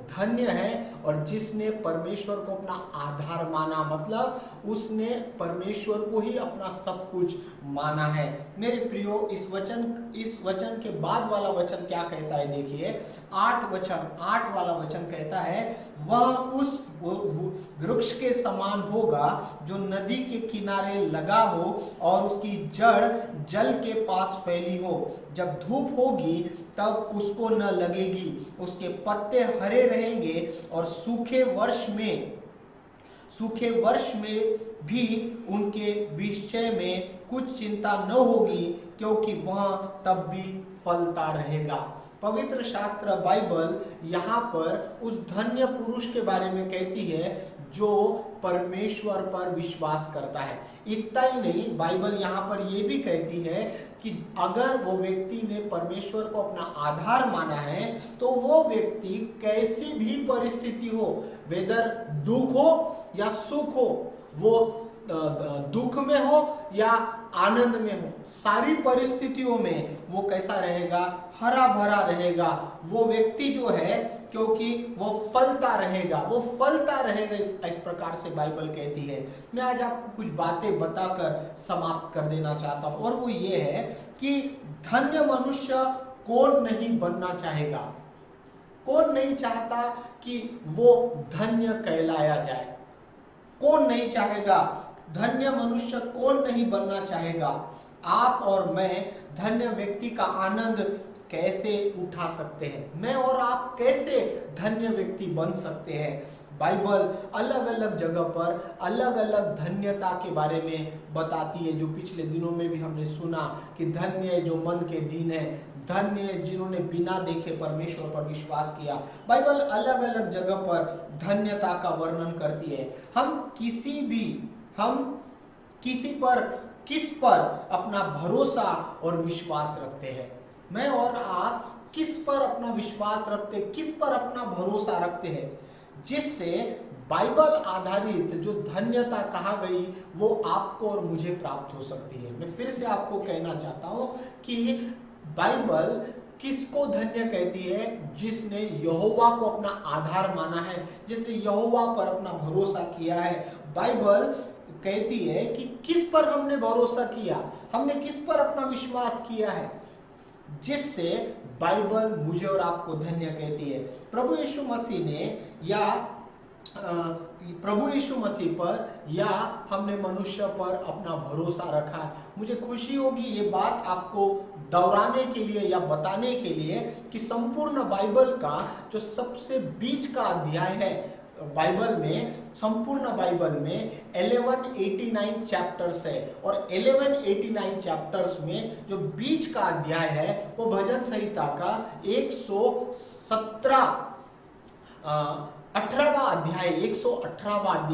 धन्य है, और जिसने परमेश्वर को अपना आधार माना, मतलब उसने परमेश्वर को ही अपना सब कुछ माना है। मेरे प्रियो, इस वचन के बाद वाला वचन क्या कहता है, देखिए 8 वाला वचन कहता है, वह उस वृक्ष के समान होगा जो नदी के किनारे लगा हो और उसकी जड़ जल के पास फैली हो। जब धूप होगी तब उसको न लगेगी, उसके पत्ते हरे रहेंगे, और सूखे वर्ष में भी उनके विषय में कुछ चिंता न होगी, क्योंकि वह तब भी फलता रहेगा। पवित्र शास्त्र बाइबल यहाँ पर उस धन्य पुरुष के बारे में कहती है जो परमेश्वर पर विश्वास करता है। इतना ही नहीं, बाइबल यहाँ पर यह भी कहती है कि अगर वो व्यक्ति ने परमेश्वर को अपना आधार माना है, तो वो व्यक्ति कैसी भी परिस्थिति हो, वेदर दुख हो या सुख हो, वो दुख में हो या आनंद में हो, सारी परिस्थितियों में वो कैसा रहेगा, हरा भरा रहेगा। वो व्यक्ति जो है, क्योंकि वो फलता रहेगा, इस प्रकार से बाइबल कहती है। मैं आज आपको कुछ बातें बताकर समाप्त कर देना चाहता हूं, और वो ये है कि धन्य मनुष्य कौन नहीं बनना चाहेगा, कौन नहीं चाहता कि वो धन्य कहलाया जाए, कौन नहीं चाहेगा, धन्य मनुष्य कौन नहीं बनना चाहेगा। आप और मैं धन्य व्यक्ति का आनंद कैसे उठा सकते हैं, मैं और आप कैसे धन्य व्यक्ति बन सकते हैं। बाइबल अलग अलग जगह पर अलग अलग धन्यता के बारे में बताती है, जो पिछले दिनों में भी हमने सुना कि धन्य है जो मन के दीन है, धन्य है जिन्होंने बिना देखे परमेश्वर पर विश्वास किया। बाइबल अलग अलग जगह पर धन्यता का वर्णन करती है। हम किस पर अपना भरोसा और विश्वास रखते हैं, मैं और आप किस पर अपना विश्वास रखते, किस पर अपना भरोसा रखते हैं, जिससे बाइबल आधारित जो धन्यता कहा गई वो आपको और मुझे प्राप्त हो सकती है। मैं फिर से आपको कहना चाहता हूं कि बाइबल किसको धन्य कहती है? जिसने यहोवा को अपना आधार माना है, जिसने यहोवा पर अपना भरोसा किया है। बाइबल कहती है कि किस पर हमने भरोसा किया, हमने किस पर अपना विश्वास किया है, जिससे बाइबल मुझे और आपको धन्य कहती है। प्रभु यीशु मसीह ने या प्रभु यीशु मसीह पर या हमने मनुष्य पर अपना भरोसा रखा है। मुझे खुशी होगी ये बात आपको दोहराने के लिए या बताने के लिए कि संपूर्ण बाइबल का जो सबसे बीच का अध्याय है बाइबल में, संपूर्ण बाइबल में 1189 चैप्टर्स है, और 1189 चैप्टर्स में जो बीच का अध्याय है वो भजन संहिता का 18वां अध्याय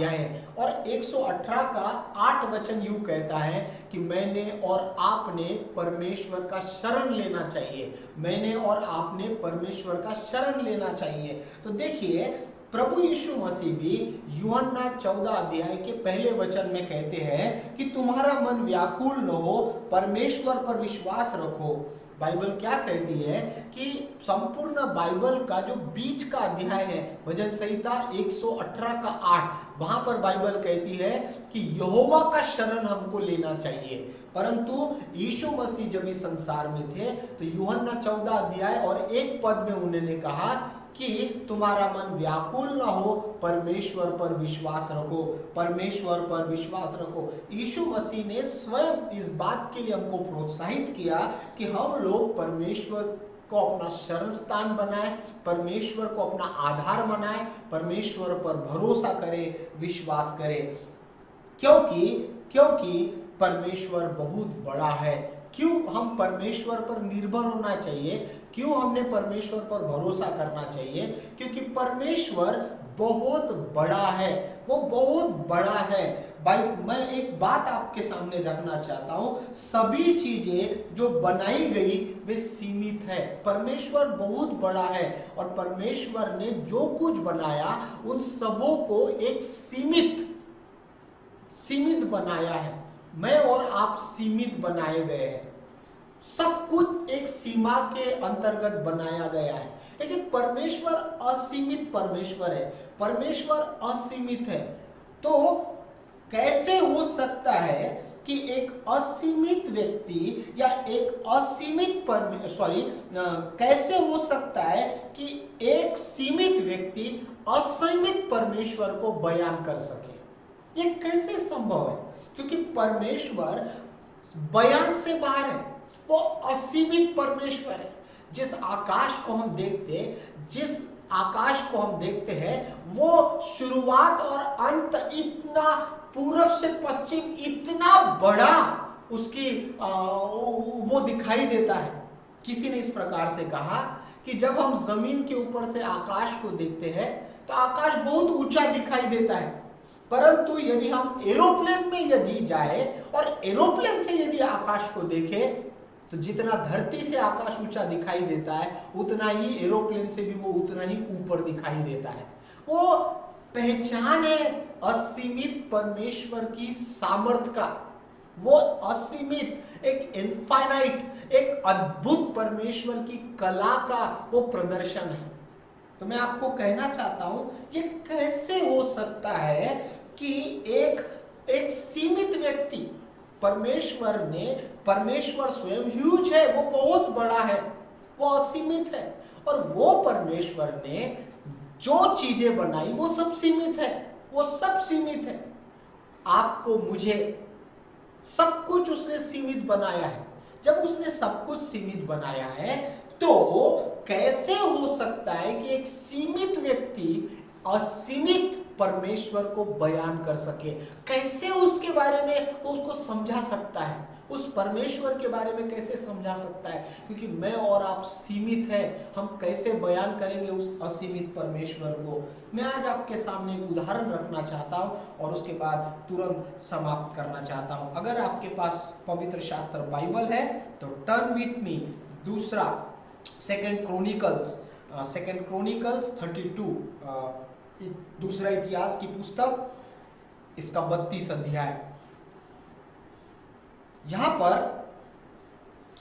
है। और 118 का 8 वचन यूं कहता है कि मैंने और आपने परमेश्वर का शरण लेना चाहिए, मैंने और आपने परमेश्वर का शरण लेना चाहिए। तो देखिए प्रभु यीशु मसीह भी यूहन्ना 14 अध्याय के पहले वचन में कहते हैं कि तुम्हारा मन व्याकुल न हो, परमेश्वर पर विश्वास रखो। बाइबल क्या कहती है कि संपूर्ण बाइबल का जो बीच का अध्याय है भजन संहिता 118 का 8, वहां पर बाइबल कहती है कि यहोवा का शरण हमको लेना चाहिए। परंतु यीशु मसीह जब इस संसार में थे तो यूहन्ना 14 अध्याय और 1 पद में उन्होंने कहा कि तुम्हारा मन व्याकुल ना हो, परमेश्वर पर विश्वास रखो, परमेश्वर पर विश्वास रखो। यीशु मसीह ने स्वयं इस बात के लिए हमको प्रोत्साहित किया कि हम लोग परमेश्वर को अपना शरण स्थान बनाए, परमेश्वर को अपना आधार बनाए, परमेश्वर पर भरोसा करें, विश्वास करें, क्योंकि परमेश्वर बहुत बड़ा है। क्यों हम परमेश्वर पर निर्भर होना चाहिए, क्यों हमने परमेश्वर पर भरोसा करना चाहिए? क्योंकि परमेश्वर बहुत बड़ा है, वो बहुत बड़ा है। भाई मैं एक बात आपके सामने रखना चाहता हूं, सभी चीजें जो बनाई गई वे सीमित है, परमेश्वर बहुत बड़ा है और परमेश्वर ने जो कुछ बनाया उन सबों को एक सीमित बनाया है। मैं और आप सीमित बनाए गए हैं, सब कुछ एक सीमा के अंतर्गत बनाया गया है। लेकिन परमेश्वर असीमित परमेश्वर है, परमेश्वर असीमित है। तो कैसे हो सकता है कि एक असीमित व्यक्ति या एक कैसे हो सकता है कि एक सीमित व्यक्ति असीमित परमेश्वर को बयान कर सके? ये कैसे संभव है? क्योंकि परमेश्वर बयान से बाहर है, वो असीमित परमेश्वर है। जिस आकाश को हम देखते हैं वो शुरुआत और अंत इतना, पूर्व से पश्चिम इतना बड़ा उसकी वो दिखाई देता है। किसी ने इस प्रकार से कहा कि जब हम जमीन के ऊपर से आकाश को देखते हैं तो आकाश बहुत ऊंचा दिखाई देता है, परंतु यदि हम एरोप्लेन में यदि जाए और एरोप्लेन से यदि आकाश को देखें तो जितना धरती से आकाश ऊंचा दिखाई देता है उतना ही एरोप्लेन से भी वो उतना ही ऊपर दिखाई देता है। वो पहचान है असीमित परमेश्वर की सामर्थ्य का, वो असीमित एक इनफाइनाइट एक अद्भुत परमेश्वर की कला का वो प्रदर्शन है। तो मैं आपको कहना चाहता हूं ये कैसे हो सकता है कि एक सीमित व्यक्ति, परमेश्वर स्वयं ह्यूज है, वो बहुत बड़ा है, वो असीमित है, और वो परमेश्वर ने जो चीजें बनाई वो सब सीमित है, वो सब सीमित है। आपको मुझे सब कुछ उसने सीमित बनाया है। जब उसने सब कुछ सीमित बनाया है तो कैसे हो सकता है कि एक सीमित व्यक्ति असीमित परमेश्वर को बयान कर सके? कैसे उसके बारे में उसको समझा सकता है? उस परमेश्वर के बारे में कैसे समझा सकता है? क्योंकि मैं और आप सीमित हैं, हम कैसे बयान करेंगे उस असीमित परमेश्वर को? मैं आज आपके सामने एक उदाहरण रखना चाहता हूं और उसके बाद तुरंत समाप्त करना चाहता हूं। अगर आपके पास पवित्र शास्त्र बाइबल है तो टर्न विथ मी दूसरा सेकंड क्रॉनिकल्स 32, दूसरा इतिहास की पुस्तक, इसका 32 अध्याय। यहां पर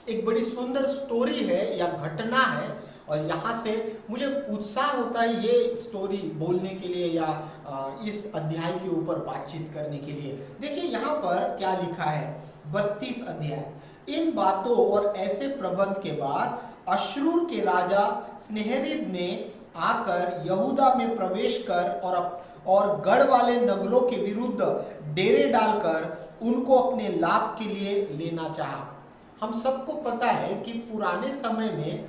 एक बड़ी सुंदर स्टोरी है या घटना है और यहां से मुझे उत्साह होता है ये स्टोरी बोलने के लिए या इस अध्याय के ऊपर बातचीत करने के लिए। देखिए यहां पर क्या लिखा है, 32 अध्याय। इन बातों और ऐसे प्रबंध के बाद अश्शूर के राजा सन्हेरीब ने आकर यहूदा में प्रवेश कर और गढ़ वाले नगरों के विरुद्ध डेरे डालकर उनको अपने लाभ के लिए लेना चाहा। हम सबको पता है कि पुराने समय में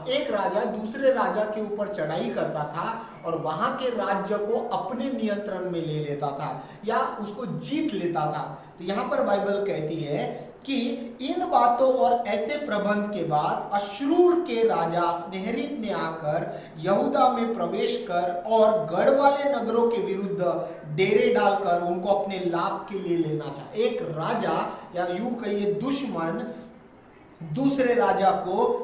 एक राजा दूसरे राजा के ऊपर चढ़ाई करता था और वहां के राज्य को अपने नियंत्रण में ले लेता था या उसको जीत लेता था। तो यहाँ पर बाइबल कहती है कि इन बातों और ऐसे प्रबंध के बाद अश्शूर के राजा सन्हेरीब ने आकर यहूदा में प्रवेश कर और गढ़ वाले नगरों के विरुद्ध डेरे डालकर उनको अपने लाभ के लिए लेना चाहा। एक राजा या यूं कहिए दुश्मन दूसरे राजा को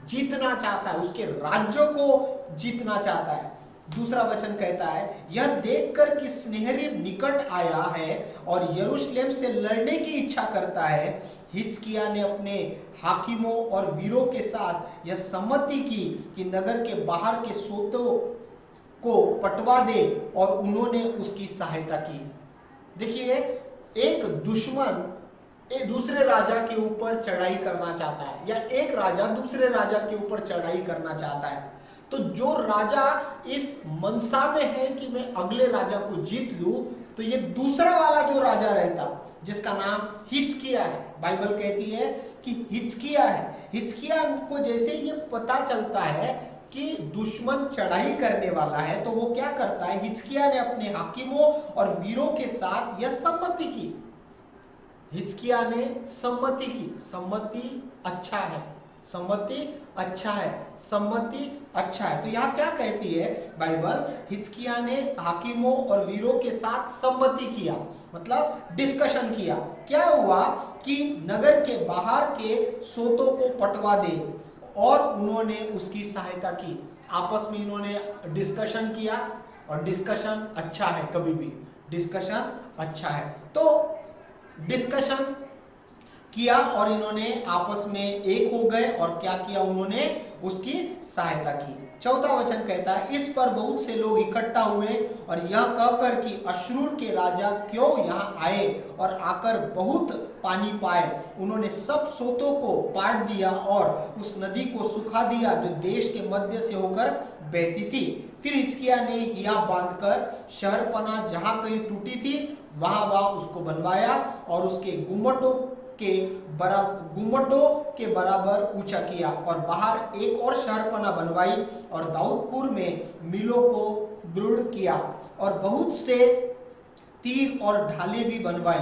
जीतना चाहता है, उसके राज्यों को जीतना चाहता है। दूसरा वचन कहता है, यह देखकर कि सन्हेरीब निकट आया है और यरूशलेम से लड़ने की इच्छा करता है, हिजकिय्याह ने अपने हाकिमों और वीरों के साथ यह सम्मति की कि नगर के बाहर के सोतों को पटवा दे और उन्होंने उसकी सहायता की। देखिए एक दुश्मन एक दूसरे राजा के ऊपर चढ़ाई करना चाहता है या एक राजा दूसरे राजा के ऊपर चढ़ाई करना चाहता है। तो जो राजा इस मनसा में है कि मैं अगले राजा को जीत लूं, तो ये दूसरा वाला जो राजा रहता जिसका नाम हिजकिय्याह है, बाइबल कहती है कि हिजकिय्याह है। हिजकिय्याह को जैसे ये पता चलता है कि दुश्मन चढ़ाई करने वाला है तो वो क्या करता है, हिजकिय्याह ने अपने हाकिमों और वीरों के साथ यह सम्मति की। हिजकिय्याह ने सम्मति की। सम्मति अच्छा है, सम्मति अच्छा है, सम्मति अच्छा है। तो यहाँ क्या कहती है बाइबल, हिजकिय्याह ने हाकिमों और वीरों के साथ सम्मति किया, मतलब डिस्कशन किया। क्या हुआ कि नगर के बाहर के सोतों को पटवा दे और उन्होंने उसकी सहायता की। आपस में इन्होंने डिस्कशन किया और डिस्कशन अच्छा है, कभी भी डिस्कशन अच्छा है। तो डिस्कशन किया और इन्होंने आपस में एक हो गए और क्या किया, उन्होंने उसकी सहायता की। चौथा वचन कहता है, इस पर बहुत से लोग इकट्ठा हुए और यह कहकर कि अश्शूर के राजा क्यों यहाँ आए और आकर बहुत पानी पाए, उन्होंने सब सोतों को पाट दिया और उस नदी को सुखा दिया जो देश के मध्य से होकर बहती थी। फिर हिजकिय्याह ने हियाव बांधकर शहरपनाह जहां कहीं टूटी थी वहां उसको बनवाया और उसके गुम्मटों के बराबर ऊंचा किया और बाहर एक और शहरपनाह बनवाई और दाऊदपुर में मिलों को दृढ़ किया और बहुत से तीर और ढाले भी बनवाई।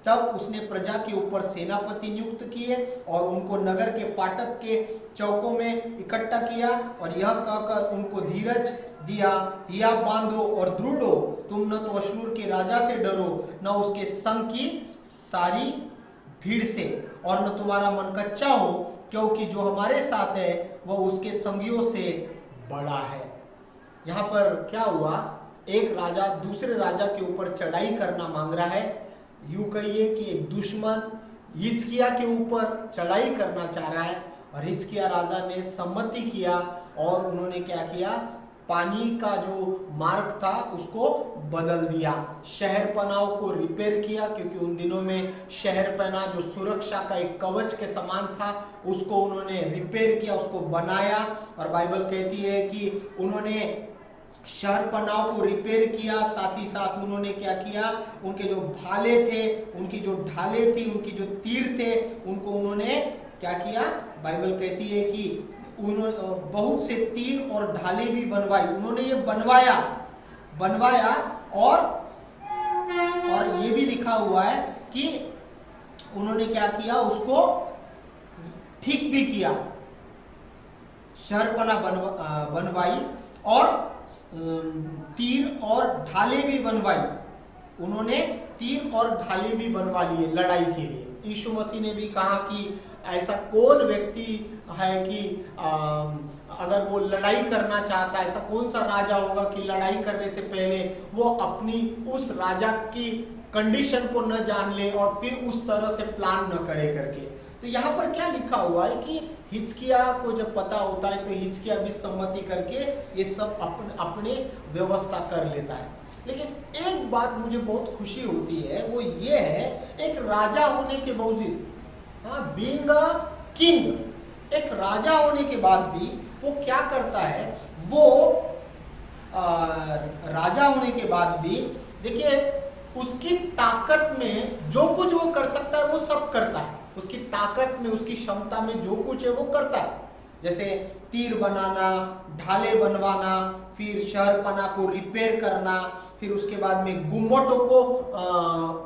तब उसने प्रजा के ऊपर सेनापति नियुक्त किए और उनको नगर के फाटक के चौकों में इकट्ठा किया और यह कहकर उनको धीरज दिया, हियाव बांधो और दृढ़ हो, तुम न तो अश्शूर के राजा से डरो न उसके संग की सारी भीड़ से, और न तुम्हारा मन कच्चा हो, क्योंकि जो हमारे साथ है वह उसके संगियों से बड़ा है। यहाँ पर क्या हुआ, एक राजा दूसरे राजा के ऊपर चढ़ाई करना मांग रहा है। यूं कहिए कि एक दुश्मन हिजकिय्याह के ऊपर चढ़ाई करना चाह रहा है और हिजकिय्याह राजा ने सम्मति किया और उन्होंने क्या किया, पानी का जो मार्ग था उसको बदल दिया, शहरपनाह को रिपेयर किया, क्योंकि उन दिनों में शहरपनाह जो सुरक्षा का एक कवच के समान था उसको उन्होंने रिपेयर किया, उसको बनाया। और बाइबल कहती है कि उन्होंने शहरपनाह को रिपेयर किया, साथ ही साथ उन्होंने क्या किया, उनके जो भाले थे, उनकी जो ढाले थी, उनकी जो तीर थे, उनको उन्होंने क्या किया, बाइबल कहती है कि बहुत से तीर और ढाले भी बनवाई। उन्होंने ये बनवाया और ये भी लिखा हुआ है कि उन्होंने क्या किया, उसको ठीक भी किया। शहरपना बनवाई और तीर और ढाले भी बनवाई। उन्होंने तीर और ढाले भी बनवा लिए लड़ाई के लिए। यीशु मसीह ने भी कहा कि ऐसा कौन व्यक्ति है कि अगर वो लड़ाई करना चाहता है, ऐसा कौन सा राजा होगा कि लड़ाई करने से पहले वो अपनी उस राजा की कंडीशन को न जान ले और फिर उस तरह से प्लान न करे करके। तो यहाँ पर क्या लिखा हुआ है कि हिजकिया को जब पता होता है तो हिजकिया भी सम्मति करके ये सब अपने व्यवस्था कर लेता है। लेकिन एक बात मुझे बहुत खुशी होती है, वो ये है, एक राजा होने के बावजूद, बीइंग अ किंग, एक राजा होने के बाद भी वो क्या करता है, वो राजा होने के बाद भी देखिए उसकी ताकत में जो कुछ वो कर सकता है वो सब करता है। उसकी ताकत में, उसकी क्षमता में जो कुछ है वो करता है। जैसे तीर बनाना, ढाले बनवाना, फिर शहरपना को रिपेयर करना, फिर उसके बाद में गुम्मटों को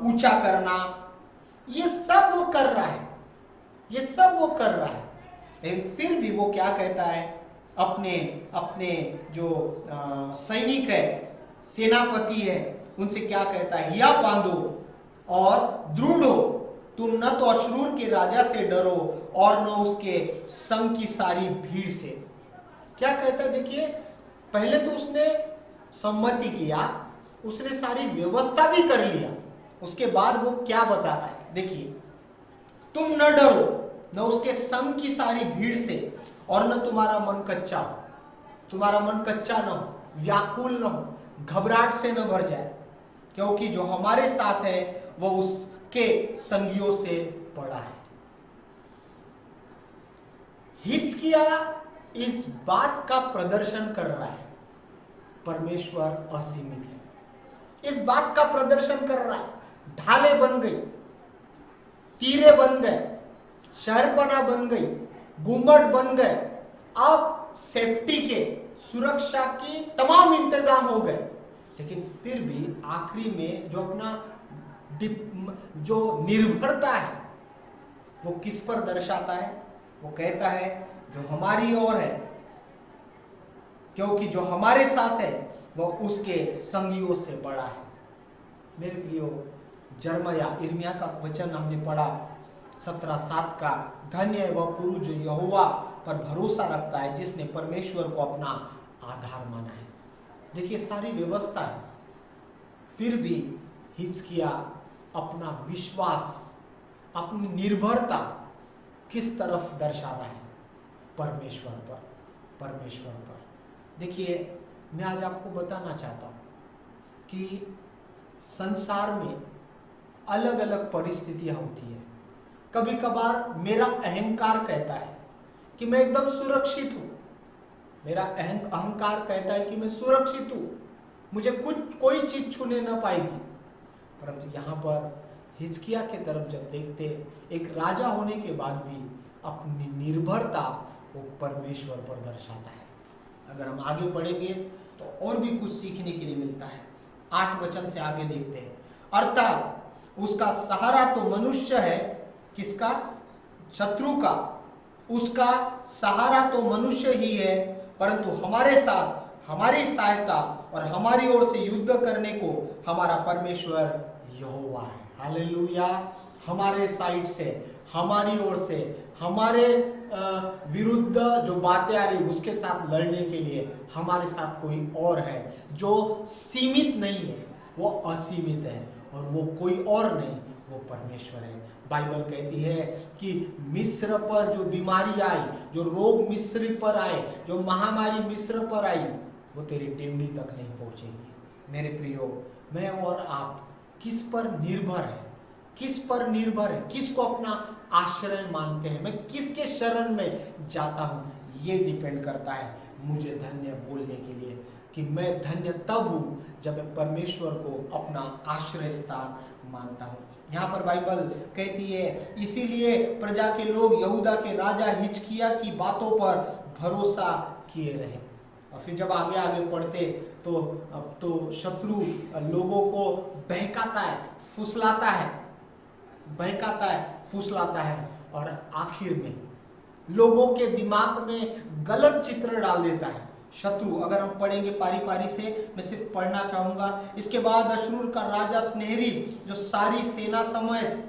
ऊंचा करना, ये सब वो कर रहा है, ये सब वो कर रहा है। लेकिन फिर भी वो क्या कहता है, अपने जो सैनिक है, सेनापति है, उनसे क्या कहता है, या बांधो और दृढ़ हो, तुम न तो अश्शूर के राजा से डरो और न उसके संग की सारी भीड़ से। क्या कहता है, देखिए पहले तो उसने सम्मति किया, उसने सारी व्यवस्था भी कर लिया, उसके बाद वो क्या बताता है, देखिए, तुम न डरो न उसके संग की सारी भीड़ से और न तुम्हारा मन कच्चा हो, तुम्हारा मन कच्चा न हो, व्याकुल न हो, घबराहट से न भर जाए, क्योंकि जो हमारे साथ है वो उसके संगियों से बड़ा है। हिजकिया इस बात का प्रदर्शन कर रहा है, परमेश्वर असीमित है, इस बात का प्रदर्शन कर रहा है। ढाले बन गई, तीरे बन गए, शहरपना बन गई, गुम्मट बन गए, अब सेफ्टी के, सुरक्षा की तमाम इंतजाम हो गए। लेकिन फिर भी आखिरी में जो अपना जो निर्भरता है वो किस पर दर्शाता है, वो कहता है जो हमारी ओर है, क्योंकि जो हमारे साथ है वो उसके संगियों से बड़ा है। मेरे प्रियो, यिर्मयाह का वचन हमने पढ़ा 17:7 का, धन्य है वह पुरुष जो यहोवा पर भरोसा रखता है, जिसने परमेश्वर को अपना आधार माना है। देखिए सारी व्यवस्था है, फिर भी हिजकिया अपना विश्वास, अपनी निर्भरता किस तरफ दर्शा रहा है, परमेश्वर पर, परमेश्वर पर। देखिए मैं आज आपको बताना चाहता हूँ कि संसार में अलग अलग परिस्थितियां होती है। कभी कभार मेरा अहंकार कहता है कि मैं एकदम सुरक्षित हूँ, मेरा अहंकार कहता है कि मैं सुरक्षित हूँ, मुझे कोई चीज छूने ना पाएगी। परंतु यहाँ पर हिजकिया के तरफ जब देखते, एक राजा होने के बाद भी अपनी निर्भरता वो परमेश्वर पर दर्शाता है। अगर हम आगे पढ़ेंगे तो और भी कुछ सीखने के लिए मिलता है। 8 वचन से आगे देखते हैं, अर्थात उसका सहारा तो मनुष्य है, किसका? शत्रु का। उसका सहारा तो मनुष्य ही है, परंतु हमारे साथ, हमारी सहायता और हमारी ओर से युद्ध करने को हमारा परमेश्वर यहोवा है। हालेलुया। हमारे साइड से, हमारी ओर से, हमारे विरुद्ध जो बातें आ रही उसके साथ लड़ने के लिए हमारे साथ कोई और है, जो सीमित नहीं है, वो असीमित है, और वो कोई और नहीं, वो परमेश्वर है। बाइबल कहती है कि मिस्र पर जो बीमारी आई, जो रोग मिस्र पर आए, जो महामारी मिस्र पर आई, वो तेरी टेवनी तक नहीं पहुंचेगी। मेरे प्रियो, मैं और आप किस पर निर्भर है, किस पर निर्भर है, किसको अपना आश्रय मानते हैं, मैं किसके शरण में जाता हूँ, ये डिपेंड करता है मुझे धन्य बोलने के लिए कि कि मैं धन्य तब हूँ जब मैं परमेश्वर को अपना आश्रय स्थान मानता हूँ। यहाँ पर बाइबल कहती है, इसीलिए प्रजा के लोग यहूदा के राजा हिजकिय्याह की बातों पर भरोसा किए रहे। और फिर जब आगे आगे पढ़ते तो शत्रु लोगों को बहकाता है, फुसलाता है और आखिर में लोगों के दिमाग में गलत चित्र डाल देता है शत्रु। अगर हम पढ़ेंगे पारी पारी से, मैं सिर्फ पढ़ना चाहूंगा। इसके बाद अश्शूर का राजा सन्हेरीब, जो सारी सेना समेत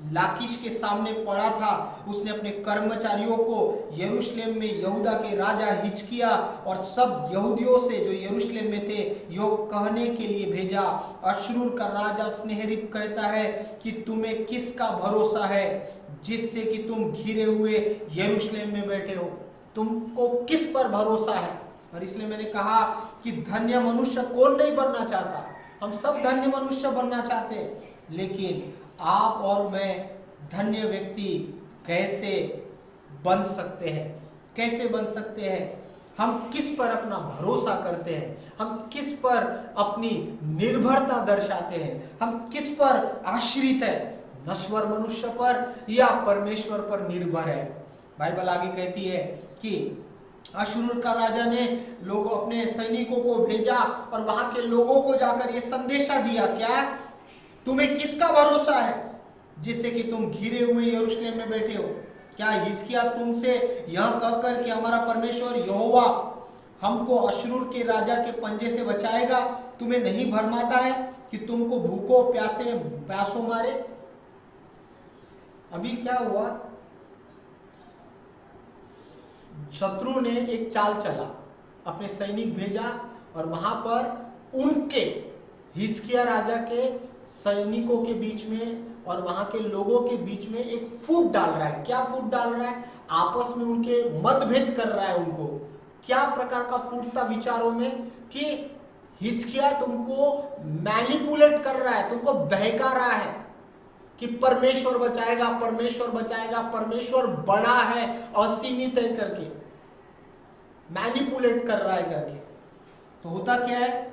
लाकीश के सामने पड़ा था, उसने अपने कर्मचारियों को यरूशलेम में यहूदा के राजा हिजकिय्याह और सब यहूदियों से जो यरूशलेम में थे यो कहने के लिए भेजा, अश्शूर का राजा सन्हेरीब कहता है कि तुम्हें किसका भरोसा है जिससे कि तुम घिरे हुए यरूशलेम में बैठे हो? तुमको किस पर भरोसा है? और इसलिए मैंने कहा कि धन्य मनुष्य कौन नहीं बनना चाहता। हम सब धन्य मनुष्य बनना चाहते हैं, लेकिन आप और मैं धन्य व्यक्ति कैसे बन सकते हैं? कैसे बन सकते हैं? हम किस पर अपना भरोसा करते हैं? हम किस पर अपनी निर्भरता दर्शाते हैं? हम किस पर आश्रित है? नश्वर मनुष्य पर या परमेश्वर पर निर्भर है? बाइबल आगे कहती है कि अश्शूर का राजा ने लोगों अपने सैनिकों को भेजा और वहां के लोगों को जाकर ये संदेशा दिया, क्या तुम्हें किसका भरोसा है जिससे कि तुम घिरे हुए यरूशलेम में बैठे हो? क्या हिजकिय्याह तुमसे यह कहकर कि हमारा परमेश्वर यहोवा हमको अश्शूर के राजा के पंजे से बचाएगा, तुम्हें नहीं भरमाता है कि तुमको भूखों प्यासों मारे? अभी क्या हुआ? शत्रु ने एक चाल चला, अपने सैनिक भेजा और वहां पर उनके हिजकिय्याह राजा के सैनिकों के बीच में और वहां के लोगों के बीच में एक फूट डाल रहा है। क्या फूट डाल रहा है? आपस में उनके मतभेद कर रहा है। उनको क्या प्रकार का फूट था विचारों में कि हिजकिय्याह तुमको मैनिपुलेट कर रहा है, तुमको बहका रहा है कि परमेश्वर बचाएगा, परमेश्वर बचाएगा, परमेश्वर बड़ा है, असीमित है करके मैनिपुलेट कर रहा है करके। तो होता क्या है?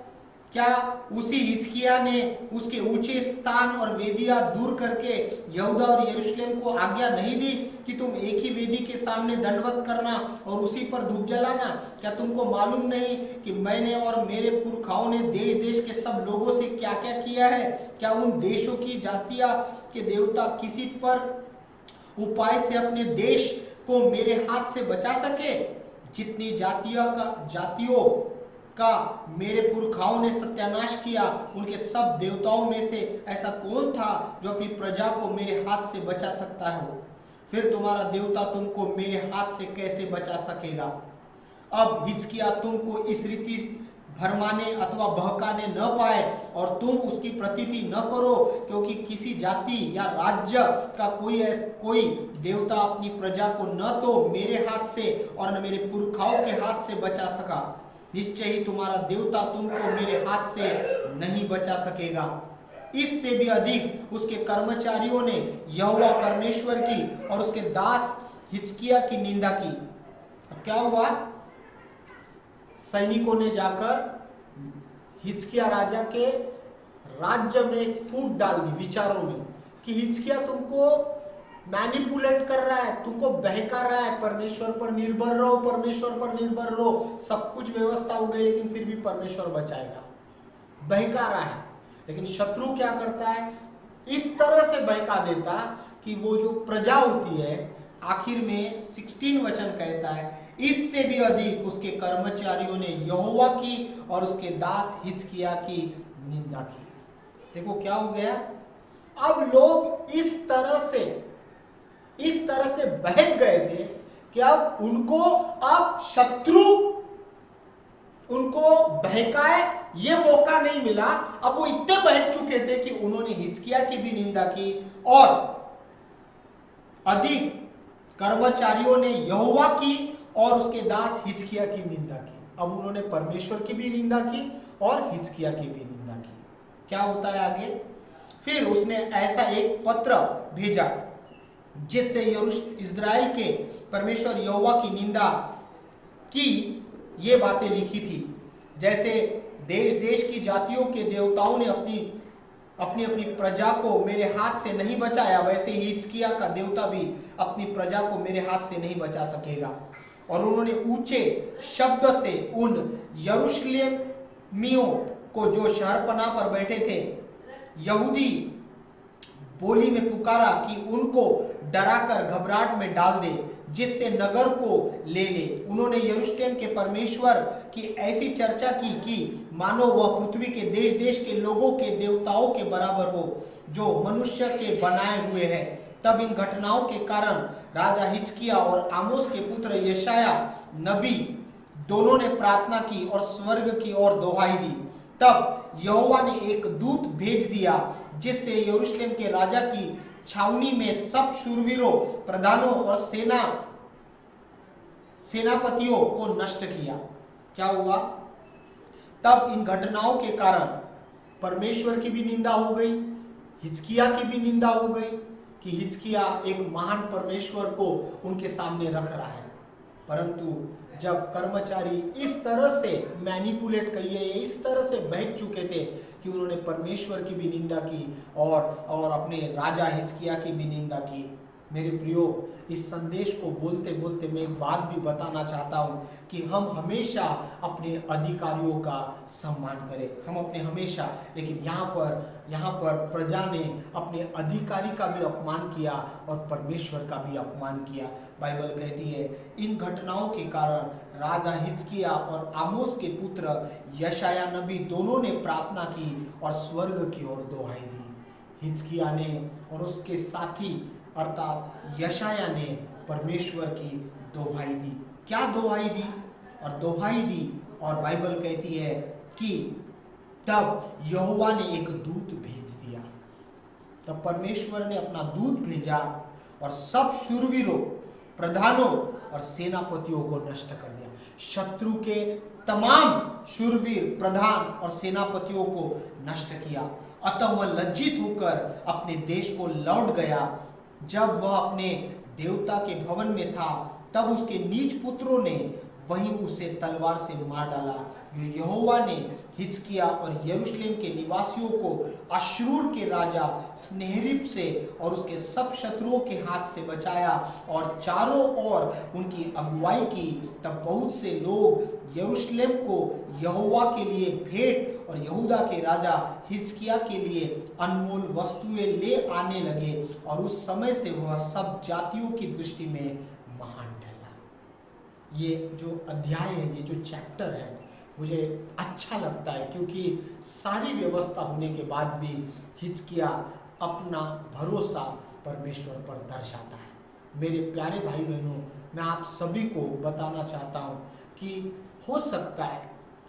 क्या उसी हिजकिय्याह ने उसके ऊंचे स्थान और वेदियां दूर करके यहूदा और यरूशलेम को आज्ञा नहीं दी कि तुम एक ही वेदी के सामने दंडवत करना और उसी पर धूप जलाना? क्या तुमको मालूम नहीं कि मैंने और मेरे पुरखाओं ने देश देश के सब लोगों से क्या क्या किया है? क्या उन देशों की जातियां के देवता किसी पर उपाय से अपने देश को मेरे हाथ से बचा सके? जितनी जातियों का मेरे पुरखाओं ने सत्यानाश किया, उनके सब देवताओं में से ऐसा कौन था जो अपनी प्रजा को मेरे हाथ से बचा सकता है? फिर तुम्हारा देवता तुमको मेरे हाथ से कैसे बचा सकेगा? अब हिजकिय्याह तुमको इस रीति भरमाने अथवा बहकाने न पाए और तुम उसकी प्रतीति न करो, क्योंकि किसी जाति या राज्य का कोई देवता अपनी प्रजा को न तो मेरे हाथ से और न मेरे पुरखाओं के हाथ से बचा सका। निश्चय ही तुम्हारा देवता तुमको मेरे हाथ से नहीं बचा सकेगा। इससे भी अधिक उसके कर्मचारियों ने यहोवा परमेश्वर की और उसके दास हिजकिय्याह की निंदा की। अब क्या हुआ? सैनिकों ने जाकर हिजकिय्याह राजा के राज्य में एक फूट डाल दी विचारों में कि हिजकिय्याह तुमको मैनिपुलेट कर रहा है, तुमको बहका रहा है, परमेश्वर पर निर्भर रहो, परमेश्वर पर निर्भर रहो। सब कुछ व्यवस्था हो गई लेकिन फिर भी परमेश्वर बचाएगा, बहका रहा है। लेकिन शत्रु क्या करता है? इस तरह से बहका देता कि वो जो प्रजा होती है, आखिर में 16 वचन कहता है, इससे भी अधिक उसके कर्मचारियों ने यहोवा की और उसके दास हिजकिय्याह की निंदा की। देखो क्या हो गया? अब लोग इस तरह से बहक गए थे कि अब उनको अब शत्रु उनको बहकाए ये मौका नहीं मिला। अब वो इतने बहक चुके थे कि उन्होंने हिजकिय्याह की भी निंदा की और अधिक कर्मचारियों ने यहोवा की और उसके दास हिजकिय्याह की निंदा की। अब उन्होंने परमेश्वर की भी निंदा की और हिजकिय्याह की भी निंदा की। क्या होता है आगे? फिर उसने ऐसा एक पत्र भेजा जिससे इस्राएल के परमेश्वर यहोवा की निंदा की ये बातें लिखी थी। जैसे देश देश की जातियों के देवताओं ने अपनी अपनी प्रजा को मेरे हाथ से नहीं बचाया, वैसे ही हिजकिय्याह का देवता भी अपनी प्रजा को मेरे हाथ से नहीं बचा सकेगा। और उन्होंने ऊंचे शब्द से उन यरूशलेमियों को जो शहरपनाह पर बैठे थे यहूदी बोली में पुकारा कि उनको डराकर घबराहट में डाल दे, जिससे नगर को ले ले। उन्होंने यरूशलेम के परमेश्वर की ऐसी चर्चा की कि मानो वह पृथ्वी के देश देश के लोगों के देवताओं के बराबर हो, जो मनुष्य के बनाए हुए हैं। तब इन घटनाओं के कारण राजा हिजकिय्याह और आमोस के पुत्र यशायाह नबी दोनों ने प्रार्थना की और स्वर्ग की ओर दुहाई दी। तब यहोवा ने एक दूत भेज दिया, जिससे यरूशलेम के राजा की छावनी में सब शूरवीरों, प्रधानों और सेनापतियों को नष्ट किया। क्या हुआ? तब इन घटनाओं के कारण परमेश्वर की भी निंदा हो गई, हिजकिय्याह की भी निंदा हो गई कि हिजकिय्याह एक महान परमेश्वर को उनके सामने रख रहा है। परंतु जब कर्मचारी इस तरह से मैनिपुलेट कहिए, इस तरह से बहक चुके थे कि उन्होंने परमेश्वर की भी निंदा की और अपने राजा हिजकिय्याह की भी निंदा की। मेरे प्रियो, इस संदेश को बोलते बोलते मैं एक बात भी बताना चाहता हूँ कि हम हमेशा अपने अधिकारियों का सम्मान करें, हम अपने हमेशा, लेकिन यहाँ पर प्रजा ने अपने अधिकारी का भी अपमान किया और परमेश्वर का भी अपमान किया। बाइबल कहती है इन घटनाओं के कारण राजा हिजकिय्याह और आमोस के पुत्र यशायाह नबी दोनों ने प्रार्थना की और स्वर्ग की ओर दुहाई दी। हिजकिय्याह ने और उसके साथी अर्थात यशायाह ने परमेश्वर की दुहाई दी। क्या दुहाई दी? और दुहाई दी और बाइबल कहती है कि तब यहोवा ने एक दूत भेज दिया। तब परमेश्वर ने अपना दूत भेजा और सब शूरवीरों, प्रधानों और सेनापतियों को नष्ट कर दिया। शत्रु के तमाम शूरवीर, प्रधान और सेनापतियों को नष्ट किया। अतः वह लज्जित होकर अपने देश को लौट गया। जब वह अपने देवता के भवन में था, तब उसके नीच पुत्रों ने वहीं उसे तलवार से मार डाला। यहोवा ने हिजकिय्याह और यरूशलेम के निवासियों को अश्शूर के राजा सन्हेरीब से और उसके सब शत्रुओं के हाथ से बचाया और चारों ओर उनकी अगुवाई की। तब बहुत से लोग यरूशलेम को यहोवा के लिए भेंट और यहूदा के राजा हिजकिय्याह के लिए अनमोल वस्तुएं ले आने लगे, और उस समय से वह सब जातियों की दृष्टि में महान ठहरा। ये जो अध्याय है, ये जो चैप्टर है, मुझे अच्छा लगता है, क्योंकि सारी व्यवस्था होने के बाद भी हिजकिय्याह अपना भरोसा परमेश्वर पर दर्शाता है। मेरे प्यारे भाई बहनों, मैं आप सभी को बताना चाहता हूँ कि हो सकता है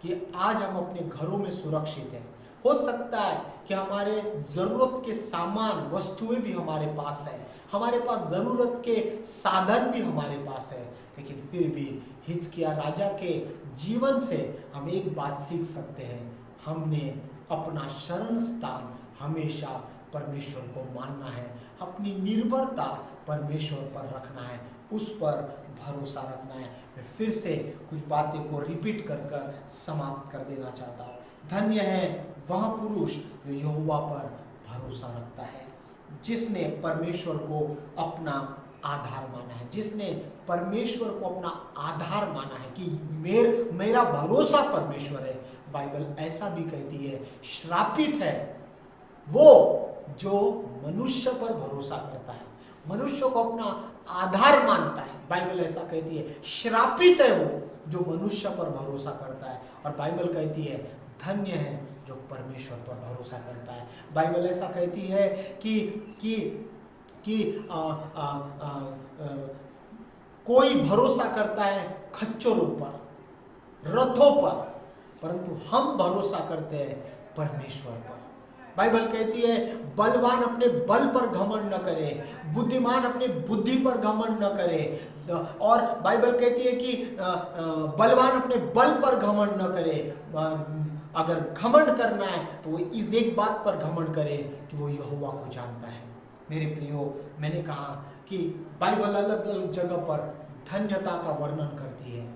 कि आज हम अपने घरों में सुरक्षित हैं, हो सकता है कि हमारे ज़रूरत के सामान, वस्तुएं भी हमारे पास है, हमारे पास ज़रूरत के साधन भी हमारे पास है, लेकिन फिर भी हिजकिय्याह राजा के जीवन से हम एक बात सीख सकते हैं। हमने अपना शरण स्थान हमेशा परमेश्वर को मानना है, अपनी निर्भरता परमेश्वर पर रखना है, उस पर भरोसा रखना है। मैं फिर से कुछ बातें को रिपीट कर समाप्त कर देना चाहता हूँ। धन्य है वह पुरुष जो यहोवा पर भरोसा रखता है, जिसने परमेश्वर को अपना आधार माना है, जिसने परमेश्वर को अपना आधार माना है कि मेरा भरोसा परमेश्वर है। बाइबल ऐसा भी कहती है, श्रापित है वो जो मनुष्य पर भरोसा करता है, मनुष्य को अपना आधार मानता है। बाइबल ऐसा कहती है, श्रापित है वो जो मनुष्य पर भरोसा करता है। और बाइबल कहती है, धन्य है जो परमेश्वर पर भरोसा करता है। बाइबल ऐसा कहती है कि कोई भरोसा करता है खच्चरों पर, रथों पर, परंतु हम भरोसा करते हैं परमेश्वर पर। बाइबल कहती है, बलवान अपने बल पर घमंड न करे, बुद्धिमान अपने बुद्धि पर घमंड न करे। और बाइबल कहती है कि बलवान अपने बल पर घमंड न करे। अगर घमंड करना है तो वो इस एक बात पर घमंड करे कि वो यहोवा को जानता है। मेरे प्रियो, मैंने कहा कि बाइबल अलग अलग जगह पर धन्यता का वर्णन करती है।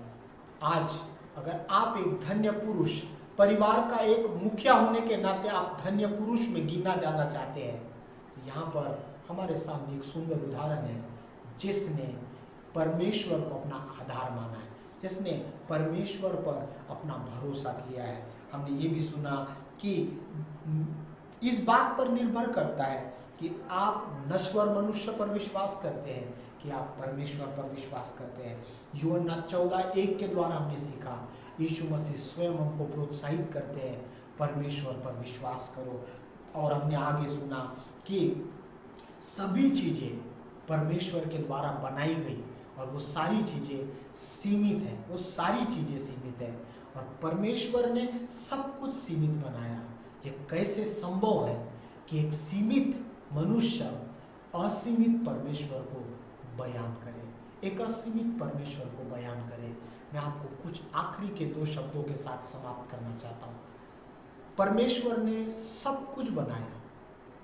आज अगर आप एक धन्य पुरुष, परिवार का एक मुखिया होने के नाते आप धन्य पुरुष में गिना जाना चाहते हैं, तो यहाँ पर हमारे सामने एक सुंदर उदाहरण है जिसने परमेश्वर को अपना आधार माना है, जिसने परमेश्वर पर अपना भरोसा किया है। हमने ये भी सुना कि इस बात पर निर्भर करता है कि आप नश्वर मनुष्य पर विश्वास करते हैं कि आप परमेश्वर पर विश्वास करते हैं। यूहन्ना 14:1 के द्वारा हमने सीखा, यीशु मसीह स्वयं हमको प्रोत्साहित करते हैं, परमेश्वर पर विश्वास करो। और हमने आगे सुना कि सभी चीज़ें परमेश्वर के द्वारा बनाई गई और वो सारी चीज़ें सीमित हैं, वो सारी चीज़ें सीमित हैं और परमेश्वर ने सब कुछ सीमित बनाया। ये कैसे संभव है कि एक सीमित मनुष्य असीमित परमेश्वर को बयान करे, एक असीमित परमेश्वर को बयान करे। मैं आपको कुछ आखिरी के 2 शब्दों के साथ समाप्त करना चाहता हूँ। परमेश्वर ने सब कुछ बनाया।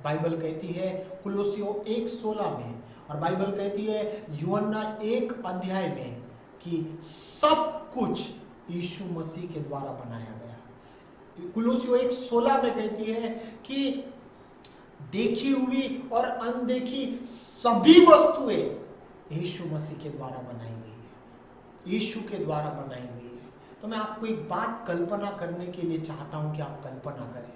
बाइबल कहती है कुलोसियों 1:16 में, और बाइबल कहती है यूहन्ना 1 अध्याय में कि सब कुछ यीशु मसीह के द्वारा बनाया गया। कुलोसियों 1:16 में कहती है कि देखी हुई और अनदेखी सभी वस्तुएं यीशु मसीह के द्वारा बनाई गई है, यीशु के द्वारा बनाई गई है। तो मैं आपको एक बात कल्पना करने के लिए चाहता हूं कि आप कल्पना करें,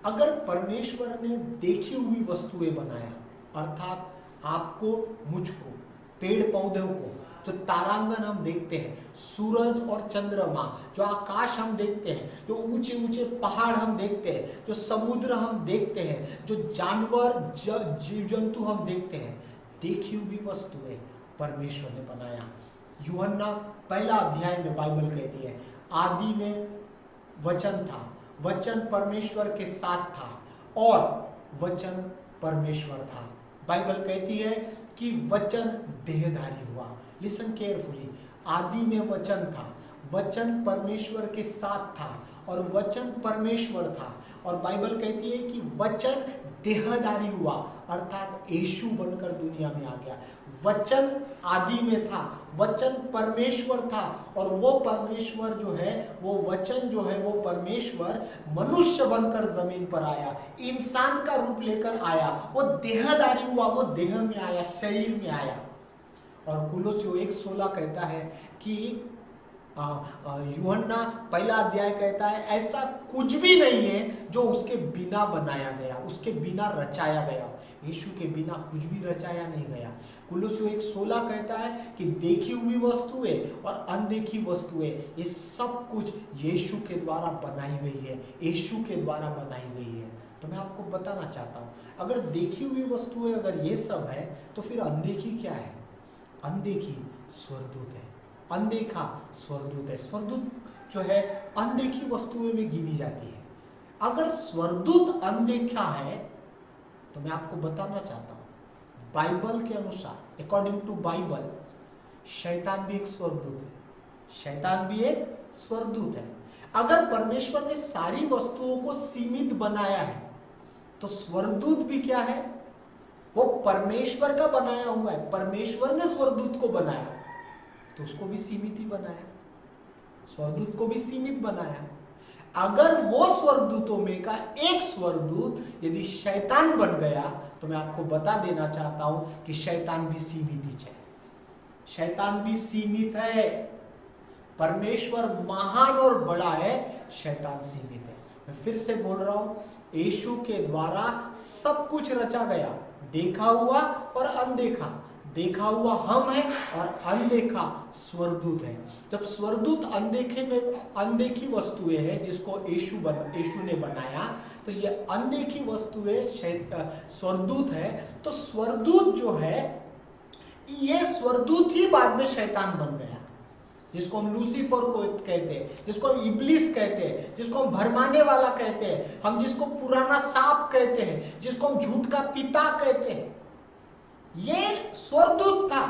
अगर परमेश्वर ने देखी हुई वस्तुएं बनाया, अर्थात आपको, मुझको, पेड़ पौधों को, जो तारांगन हम देखते हैं, सूरज और चंद्रमा, जो आकाश हम देखते हैं, जो ऊंचे ऊंचे पहाड़ हम देखते हैं, जो समुद्र हम देखते हैं, जो जानवर जीव जंतु हम देखते हैं, देखी हुई वस्तुएं परमेश्वर ने बनाया। यूहन्ना 1 अध्याय में बाइबल कहती है आदि में वचन था, वचन परमेश्वर के साथ था और वचन परमेश्वर था। बाइबल कहती है कि वचन देहधारी हुआ। लिसन केयरफुली, आदि में वचन था, वचन परमेश्वर के साथ था और वचन परमेश्वर था। और बाइबल कहती है कि वचन देहधारी हुआ, अर्थात यीशु बनकर दुनिया में आ गया। वचन आदि में था, वचन परमेश्वर था और वो परमेश्वर जो है, वो वचन जो है, वो परमेश्वर मनुष्य बनकर जमीन पर आया, इंसान का रूप लेकर आया, वो देहधारी हुआ, वो देह में आया, शरीर में आया। और कुलोसियों 1:16 कहता है कि यूहन्ना 1 अध्याय कहता है ऐसा कुछ भी नहीं है जो उसके बिना बनाया गया, उसके बिना रचाया गया। यीशु के बिना कुछ भी रचाया नहीं गया। कुलोसियों 1:16 कहता है कि देखी हुई वस्तुएं और अनदेखी वस्तुएं, ये सब कुछ यीशु के द्वारा बनाई गई है, यीशु के द्वारा बनाई गई है। तो मैं आपको बताना चाहता हूँ, अगर देखी हुई वस्तुएं अगर ये सब है, तो फिर अनदेखी क्या है? अनदेखी स्वर्गदूत है, अनदेखा स्वर्गदूत है। स्वर्गदूत जो है अनदेखी वस्तुओं में गिनी जाती है। अगर स्वर्गदूत अनदेखा है तो मैं आपको बताना चाहता हूं, बाइबल के अनुसार, अकॉर्डिंग टू बाइबल, शैतान भी एक स्वर्गदूत है, शैतान भी एक स्वर्गदूत है। अगर परमेश्वर ने सारी वस्तुओं को सीमित बनाया है तो स्वर्गदूत भी क्या है? वो परमेश्वर का बनाया हुआ है। परमेश्वर ने स्वर्गदूत को बनाया तो उसको भी सीमित ही बनाया, स्वर्गदूत को भी सीमित बनाया। अगर वो स्वर्गदूतों में का एक स्वर्गदूत यदि शैतान बन गया तो मैं आपको बता देना चाहता हूं कि शैतान भी सीमित ही है, शैतान भी सीमित है। परमेश्वर महान और बड़ा है, शैतान सीमित है। मैं फिर से बोल रहा हूं, यीशु के द्वारा सब कुछ रचा गया, देखा हुआ और अनदेखा। देखा हुआ हम है और अनदेखा स्वर्गदूत है। जब स्वर्गदूत अनदेखे में अनदेखी वस्तुएं हैं जिसको यीशु ने बनाया, तो ये अनदेखी वस्तुएं स्वर्गदूत है। तो स्वर्गदूत जो है, ये स्वर्गदूत ही बाद में शैतान बन गया, जिसको हम लूसीफर को कहते हैं, जिसको हम इब्लिस कहते हैं, जिसको हम भरमाने वाला कहते हैं, हम जिसको पुराना सांप कहते हैं, जिसको हम झूठ का पिता कहते हैं, ये स्वर्गदूत था।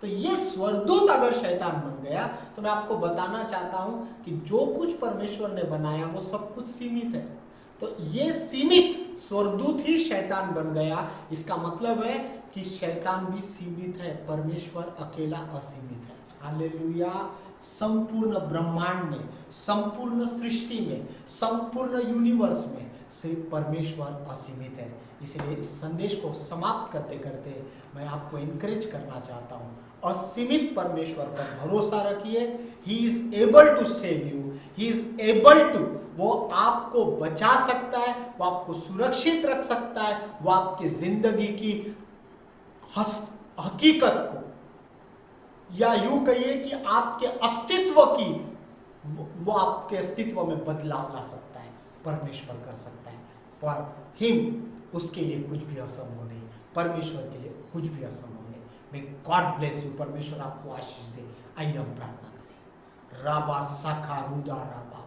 तो ये स्वर्गदूत अगर शैतान बन गया तो मैं आपको बताना चाहता हूं कि जो कुछ परमेश्वर ने बनाया वो सब कुछ सीमित है। तो ये सीमित स्वर्गदूत ही शैतान बन गया। इसका मतलब है कि शैतान भी सीमित है, परमेश्वर अकेला असीमित है। हालेलुया। संपूर्ण ब्रह्मांड में, संपूर्ण सृष्टि में, संपूर्ण यूनिवर्स में सिर्फ परमेश्वर असीमित है। इसलिए इस संदेश को समाप्त करते करते मैं आपको इनकरेज करना चाहता हूँ, असीमित परमेश्वर पर भरोसा रखिए। He is able to save you, he is able to, वो आपको बचा सकता है, वो आपको सुरक्षित रख सकता है, वो आपकी जिंदगी की हकीकत को, या यूं कहिए कि आपके अस्तित्व की, वो आपके अस्तित्व में बदलाव ला सकता है, परमेश्वर कर सकता है। फॉर हिम, उसके लिए कुछ भी असंभव नहीं, परमेश्वर के लिए कुछ भी असंभव नहीं। मे गॉड ब्लेस यू, परमेश्वर आपको आशीष दे। आइए हम प्रार्थना करें। राबा साखा रुदा राबा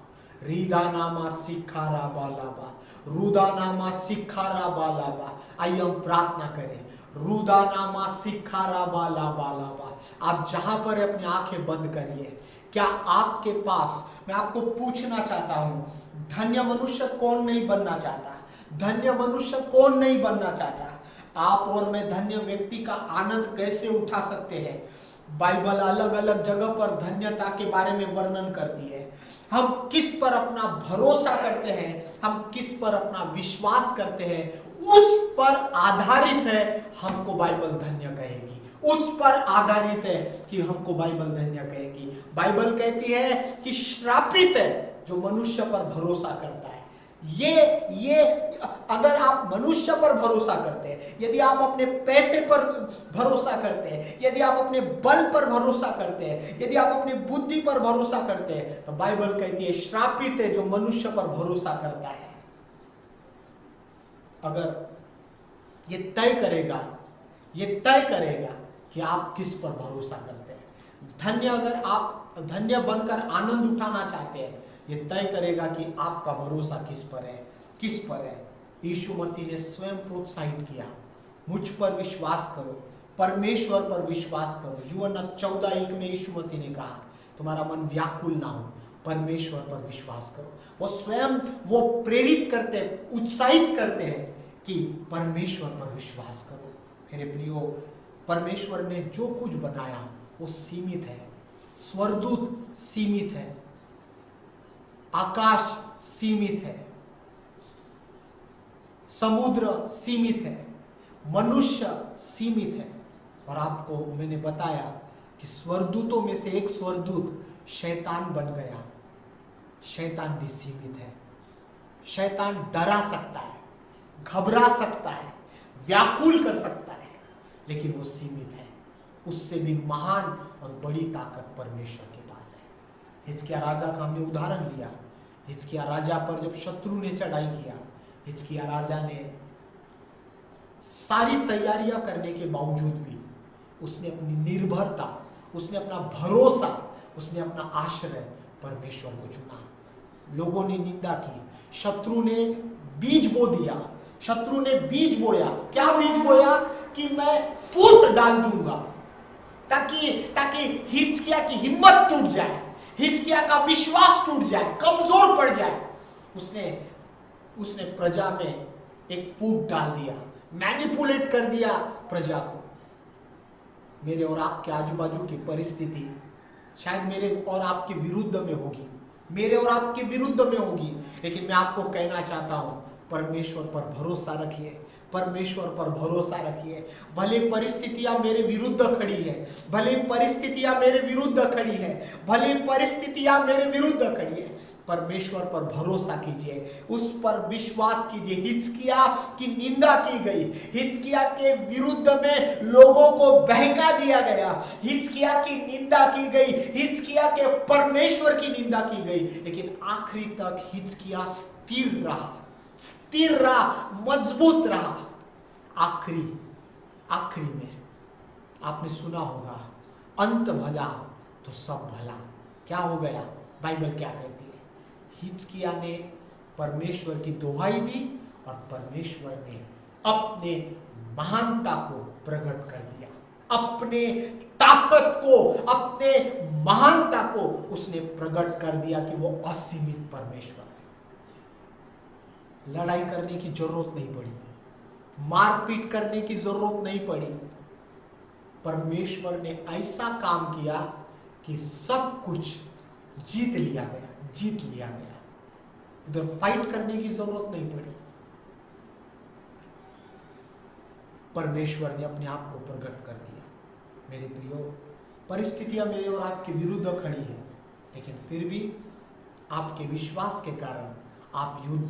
रीदा नामा सिखा राबा लाबा रुदा नामा सिखा राबा लाबा। आइए हम प्रार्थना करें। रुदा नामा सिखा राबा लाबा लाबा। आप जहां पर अपनी आंखें बंद करिए, क्या आपके पास, मैं आपको पूछना चाहता हूं, धन्य मनुष्य कौन नहीं बनना चाहता? धन्य मनुष्य कौन नहीं बनना चाहता? आप और मैं धन्य व्यक्ति का आनंद कैसे उठा सकते हैं? बाइबल अलग अलग जगह पर धन्यता के बारे में वर्णन करती है। हम किस पर अपना भरोसा करते हैं, हम किस पर अपना विश्वास करते हैं, उस पर आधारित है हमको बाइबल धन्य कहेगी। उस पर आधारित है कि हमको बाइबल धन्य कहेगी। बाइबल कहती है कि श्रापित है जो मनुष्य पर भरोसा करता है। ये अगर आप मनुष्य पर भरोसा करते हैं, यदि आप अपने पैसे पर भरोसा करते हैं, यदि आप अपने बल पर भरोसा करते हैं, यदि आप अपने बुद्धि पर भरोसा करते हैं, तो बाइबल कहती है श्रापित है जो मनुष्य पर भरोसा करता है। अगर ये तय करेगा कि आप किस पर भरोसा करते हैं। धन्य, अगर आप धन्य बनकर आनंद उठाना चाहते हैं, ये तय करेगा कि आपका भरोसा किस पर है। यीशु मसीह ने स्वयं प्रोत्साहित किया, मुझ पर विश्वास करो, परमेश्वर पर विश्वास करो। यूहन्ना 14:1 में यीशु मसीह ने कहा, तुम्हारा मन व्याकुल ना हो, परमेश्वर पर विश्वास करो। वो स्वयं वो प्रेरित करते हैं, उत्साहित करते हैं कि परमेश्वर पर विश्वास करो। मेरे प्रियो, परमेश्वर ने जो कुछ बनाया वो सीमित है। स्वर्गदूत सीमित है, आकाश सीमित है, समुद्र सीमित है, मनुष्य सीमित है। और आपको मैंने बताया कि स्वर्गदूतों में से एक स्वर्गदूत शैतान बन गया। शैतान भी सीमित है। शैतान डरा सकता है, घबरा सकता है, व्याकुल कर सकता है, लेकिन वो सीमित है। उससे भी महान और बड़ी ताकत परमेश्वर के पास है। हिजकिय्याह राजा का हमने उदाहरण लिया। हिजकिय्याह राजा पर जब शत्रु ने चढ़ाई किया, हिजकिय्याह राजा ने सारी तैयारियां करने के बावजूद भी उसने अपनी निर्भरता, उसने अपना भरोसा, उसने अपना आश्रय परमेश्वर को चुना। लोगों ने निंदा की, शत्रु ने बीज बो दिया, शत्रु ने बीज बोया। क्या बीज बोया? कि मैं फूट डाल दूंगा ताकि हिजकिय्याह की हिम्मत टूट जाए, हिजकिय्याह का विश्वास टूट जाए, कमजोर पड़ जाए। उसने प्रजा में एक फूट डाल दिया, मैनिपुलेट कर दिया प्रजा को। मेरे और आपके आजू बाजू की परिस्थिति शायद मेरे और आपके विरुद्ध में होगी, मेरे और आपके विरुद्ध में होगी, लेकिन मैं आपको कहना चाहता हूं, परमेश्वर पर भरोसा रखिए, परमेश्वर पर भरोसा रखिए। भले परिस्थितियां मेरे विरुद्ध खड़ी है, भले परिस्थितियां मेरे विरुद्ध खड़ी है, भले परिस्थितियां मेरे विरुद्ध खड़ी है, परमेश्वर पर भरोसा कीजिए, उस पर विश्वास कीजिए। हिजकिय्याह की निंदा की गई, हिजकिय्याह के विरुद्ध में लोगों को बहका दिया गया, हिजकिय्याह की निंदा की गई, हिजकिय्याह के परमेश्वर की निंदा की गई, लेकिन आखिरी तक हिजकिय्याह स्थिर रहा, मजबूत रहा। आखिरी में आपने सुना होगा, अंत भला तो सब भला। क्या हो गया? बाइबल क्या कहती है? हिजकिय्याह ने परमेश्वर की दोहाई दी और परमेश्वर ने अपने महानता को प्रकट कर दिया, अपने ताकत को, अपने महानता को उसने प्रकट कर दिया कि वो असीमित परमेश्वर है। लड़ाई करने की जरूरत नहीं पड़ी, मारपीट करने की जरूरत नहीं पड़ी। परमेश्वर ने ऐसा काम किया कि सब कुछ जीत लिया गया। उधर फाइट करने की जरूरत नहीं पड़ी। परमेश्वर ने अपने आप को प्रकट कर दिया। मेरे प्रियो, परिस्थितियां मेरे और आपके विरुद्ध खड़ी हैं, लेकिन फिर भी आपके विश्वास के कारण आप युद्ध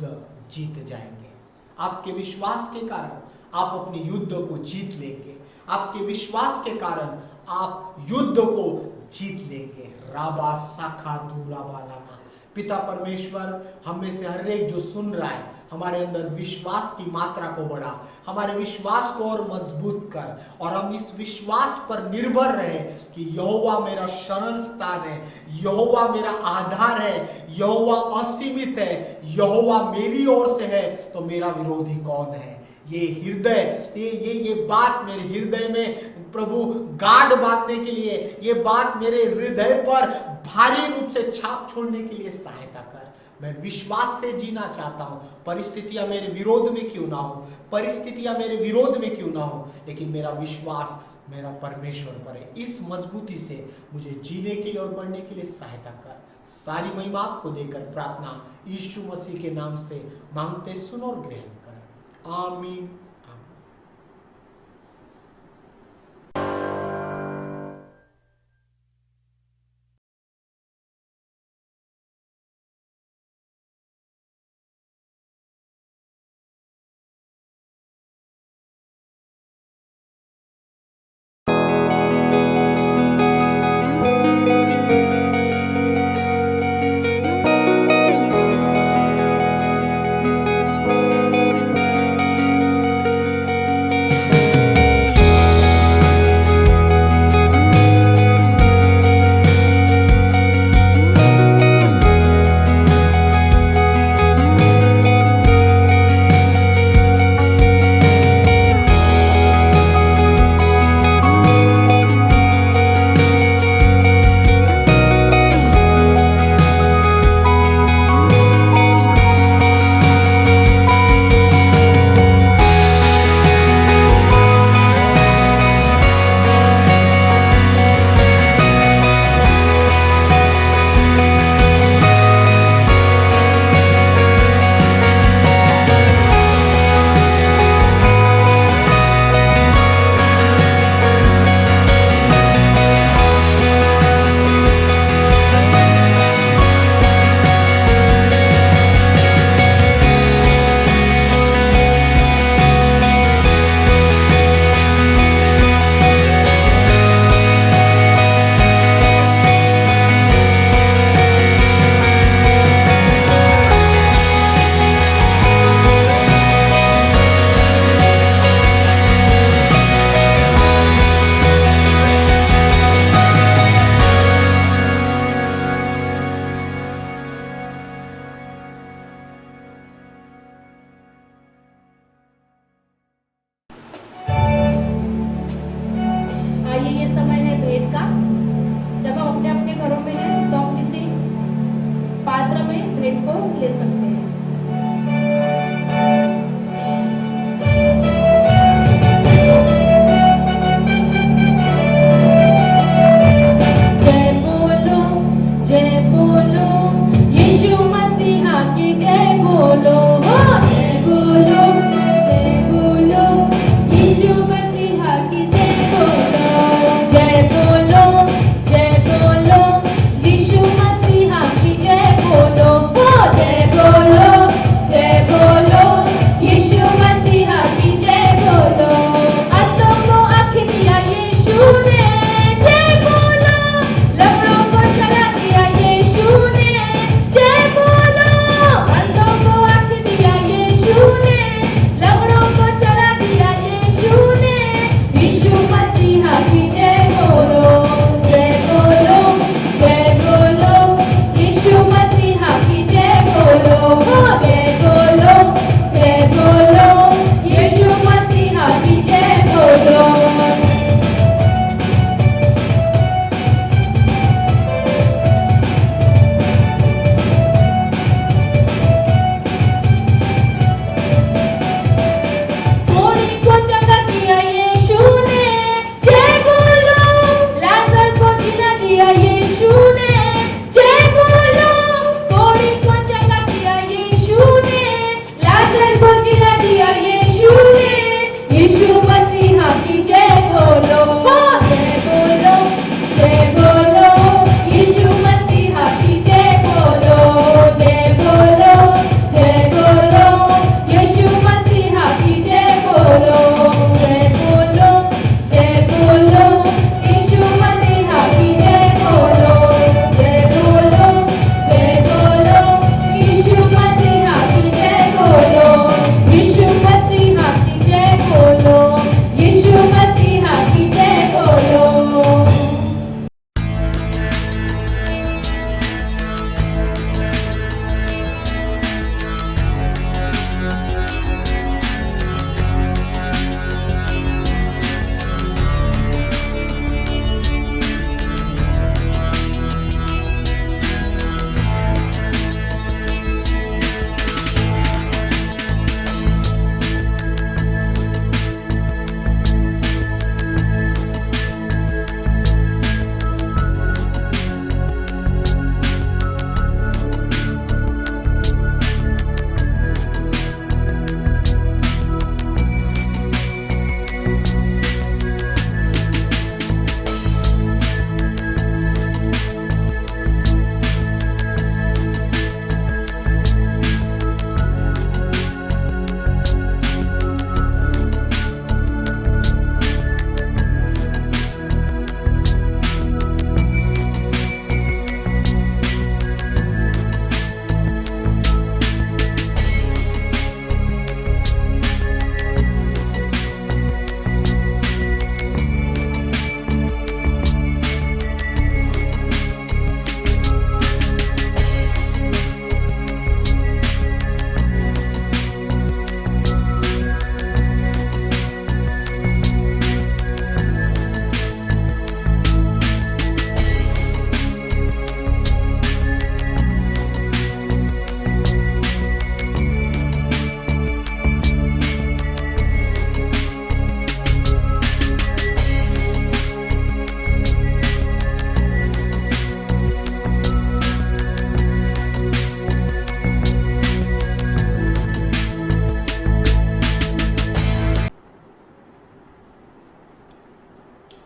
जीत जाएंगे। आपके विश्वास के कारण आप अपने युद्ध को जीत लेंगे। आपके विश्वास के कारण आप युद्ध को जीत लेंगे। राबा साखा दूराबा लाना। पिता परमेश्वर, हम में से हर एक जो सुन रहा है, हमारे अंदर विश्वास की मात्रा को बढ़ा, हमारे विश्वास को और मजबूत कर, और हम इस विश्वास पर निर्भर रहे कि यहोवा मेरा शरण स्थान है, यहोवा मेरा आधार है, यहोवा असीमित है, यहोवा मेरी ओर से है तो मेरा विरोधी कौन है। ये हृदय, ये बात मेरे हृदय में प्रभु गाढ़ बांधने के लिए, ये बात मेरे हृदय पर भारी रूप से छाप छोड़ने के लिए सहायता कर। मैं विश्वास से जीना चाहता हूं। परिस्थितियां मेरे विरोध में क्यों ना हो, परिस्थितियां मेरे विरोध में क्यों ना हो, लेकिन मेरा विश्वास मेरा परमेश्वर पर है। इस मजबूती से मुझे जीने के लिए और बढ़ने के लिए सहायता कर। सारी महिमा आपको देकर प्रार्थना यीशु मसीह के नाम से मांगते, सुन और ग्रहण कर। आमीन।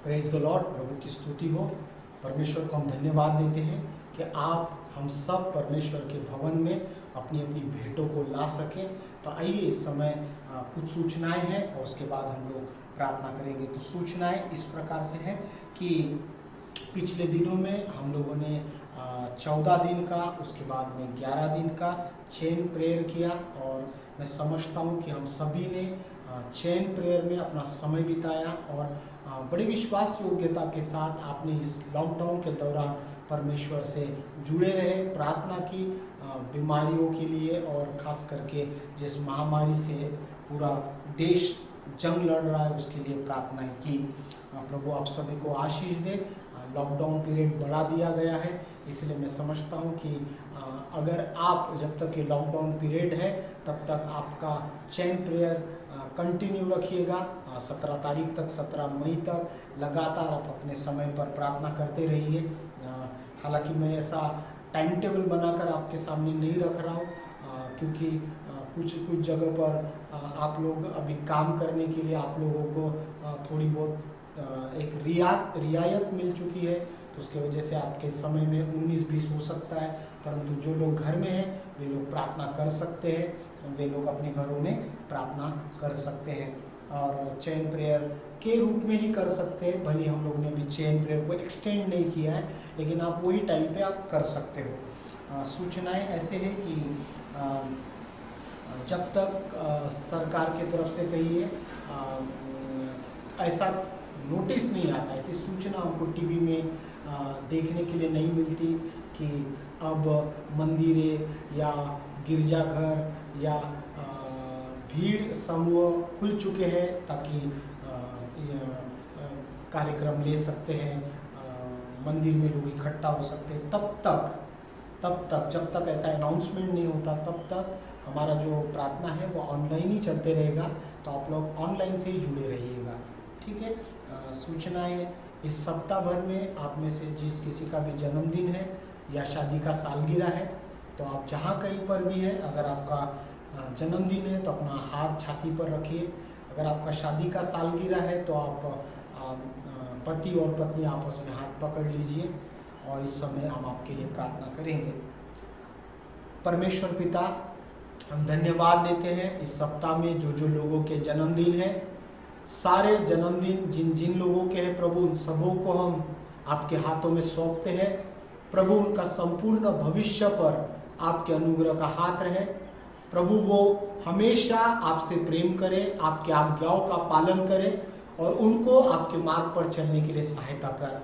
प्रेज द लॉर्ड, प्रभु की स्तुति हो। परमेश्वर को हम धन्यवाद देते हैं कि आप हम सब परमेश्वर के भवन में अपनी अपनी भेंटों को ला सकें। तो आइए इस समय कुछ सूचनाएं हैं और उसके बाद हम लोग प्रार्थना करेंगे। तो सूचनाएं इस प्रकार से हैं कि पिछले दिनों में हम लोगों ने 14 दिन का, उसके बाद में 11 दिन का चेन प्रेयर किया और मैं समझता हूँ कि हम सभी ने चेन प्रेयर में अपना समय बिताया और बड़ी विश्वास योग्यता के साथ आपने इस लॉकडाउन के दौरान परमेश्वर से जुड़े रहे, प्रार्थना की बीमारियों के लिए और ख़ास करके जिस महामारी से पूरा देश जंग लड़ रहा है उसके लिए प्रार्थनाएं की। प्रभु आप सभी को आशीष दे। लॉकडाउन पीरियड बढ़ा दिया गया है, इसलिए मैं समझता हूँ कि अगर आप जब तक ये लॉकडाउन पीरियड है तब तक आपका चेन प्रेयर कंटिन्यू रखिएगा। 17 तारीख तक, 17 मई तक लगातार आप अपने समय पर प्रार्थना करते रहिए। हालांकि मैं ऐसा टाइम टेबल बनाकर आपके सामने नहीं रख रहा हूँ क्योंकि कुछ जगह पर आप लोग अभी काम करने के लिए आप लोगों को थोड़ी बहुत एक रियायत मिल चुकी है, तो उसके वजह से आपके समय में 19-20 हो सकता है, परंतु जो लोग घर में हैं वे लोग प्रार्थना कर सकते हैं, वे लोग अपने घरों में प्रार्थना कर सकते हैं और चेन प्रेयर के रूप में ही कर सकते हैं। भले हम लोग ने अभी चेन प्रेयर को एक्सटेंड नहीं किया है, लेकिन आप वही टाइम पे आप कर सकते हो। सूचनाएं ऐसे हैं कि जब तक सरकार की तरफ से कहिए ऐसा नोटिस नहीं आता, ऐसी सूचना हमको टीवी में देखने के लिए नहीं मिलती कि अब मंदिरें या गिरजाघर या भीड़ समूह खुल चुके हैं ताकि कार्यक्रम ले सकते हैं, मंदिर में लोग इकट्ठा हो सकते हैं। तब तक जब तक ऐसा अनाउंसमेंट नहीं होता तब तक हमारा जो प्रार्थना है वो ऑनलाइन ही चलते रहेगा, तो आप लोग ऑनलाइन से ही जुड़े रहिएगा, ठीक है। सूचनाएं इस सप्ताह भर में आप में से जिस किसी का भी जन्मदिन है या शादी का सालगिरह है, तो आप जहाँ कहीं पर भी है, अगर आपका जन्मदिन है तो अपना हाथ छाती पर रखिए। अगर आपका शादी का सालगिरह है तो आप पति और पत्नी आपस में हाथ पकड़ लीजिए और इस समय हम आपके लिए प्रार्थना करेंगे। परमेश्वर पिता, हम धन्यवाद देते हैं इस सप्ताह में जो लोगों के जन्मदिन है, सारे जन्मदिन जिन जिन लोगों के हैं प्रभु, उन सबों को हम आपके हाथों में सौंपते हैं। प्रभु उनका संपूर्ण भविष्य पर आपके अनुग्रह का हाथ रहे। प्रभु वो हमेशा आपसे प्रेम करें, आपके आज्ञाओं का पालन करें और उनको आपके मार्ग पर चलने के लिए सहायता कर।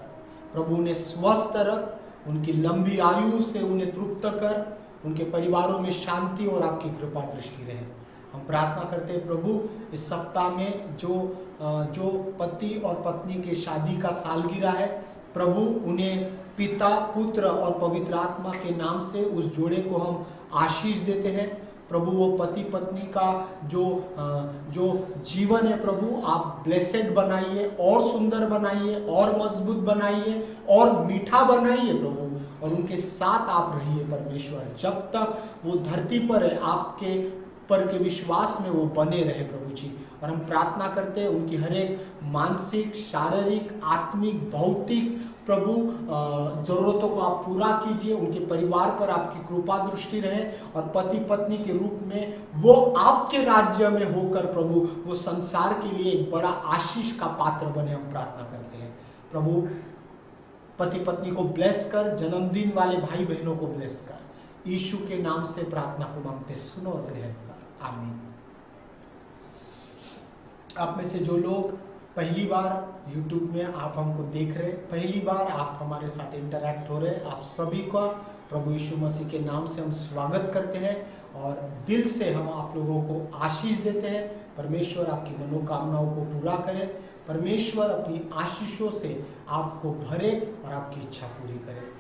प्रभु उन्हें स्वस्थ रख, उनकी लंबी आयु से उन्हें तृप्त कर, उनके परिवारों में शांति और आपकी कृपा दृष्टि रहे। हम प्रार्थना करते हैं प्रभु इस सप्ताह में जो पति और पत्नी के शादी का सालगिरह है, प्रभु उन्हें पिता, पुत्र और पवित्र आत्मा के नाम से उस जोड़े को हम आशीष देते हैं। प्रभु वो पति पत्नी का जो जीवन है प्रभु आप ब्लेसेड बनाइए और सुंदर बनाइए और मजबूत बनाइए और मीठा बनाइए प्रभु, और उनके साथ आप रहिए परमेश्वर। जब तक वो धरती पर है आपके पर के विश्वास में वो बने रहे प्रभु जी। और हम प्रार्थना करते हैं उनकी हर एक मानसिक, शारीरिक, आत्मिक, भौतिक प्रभु जरूरतों को आप पूरा कीजिए। उनके परिवार पर आपकी कृपा दृष्टि रहे और पति पत्नी के रूप में वो आपके राज्य में होकर प्रभु वो संसार के लिए एक बड़ा आशीष का पात्र बने। हम प्रार्थना करते हैं प्रभु, पति पत्नी को ब्लेस कर, जन्मदिन वाले भाई बहनों को ब्लेस कर। यीशु के नाम से प्रार्थना को मांगते, सुनो और ग्रहण कर, आमीन। आप में से जो लोग पहली बार YouTube में आप हमको देख रहे, पहली बार आप हमारे साथ इंटरैक्ट हो रहे, आप सभी का प्रभु यीशु मसीह के नाम से हम स्वागत करते हैं और दिल से हम आप लोगों को आशीष देते हैं। परमेश्वर आपकी मनोकामनाओं को पूरा करे, परमेश्वर अपनी आशीषों से आपको भरे और आपकी इच्छा पूरी करे।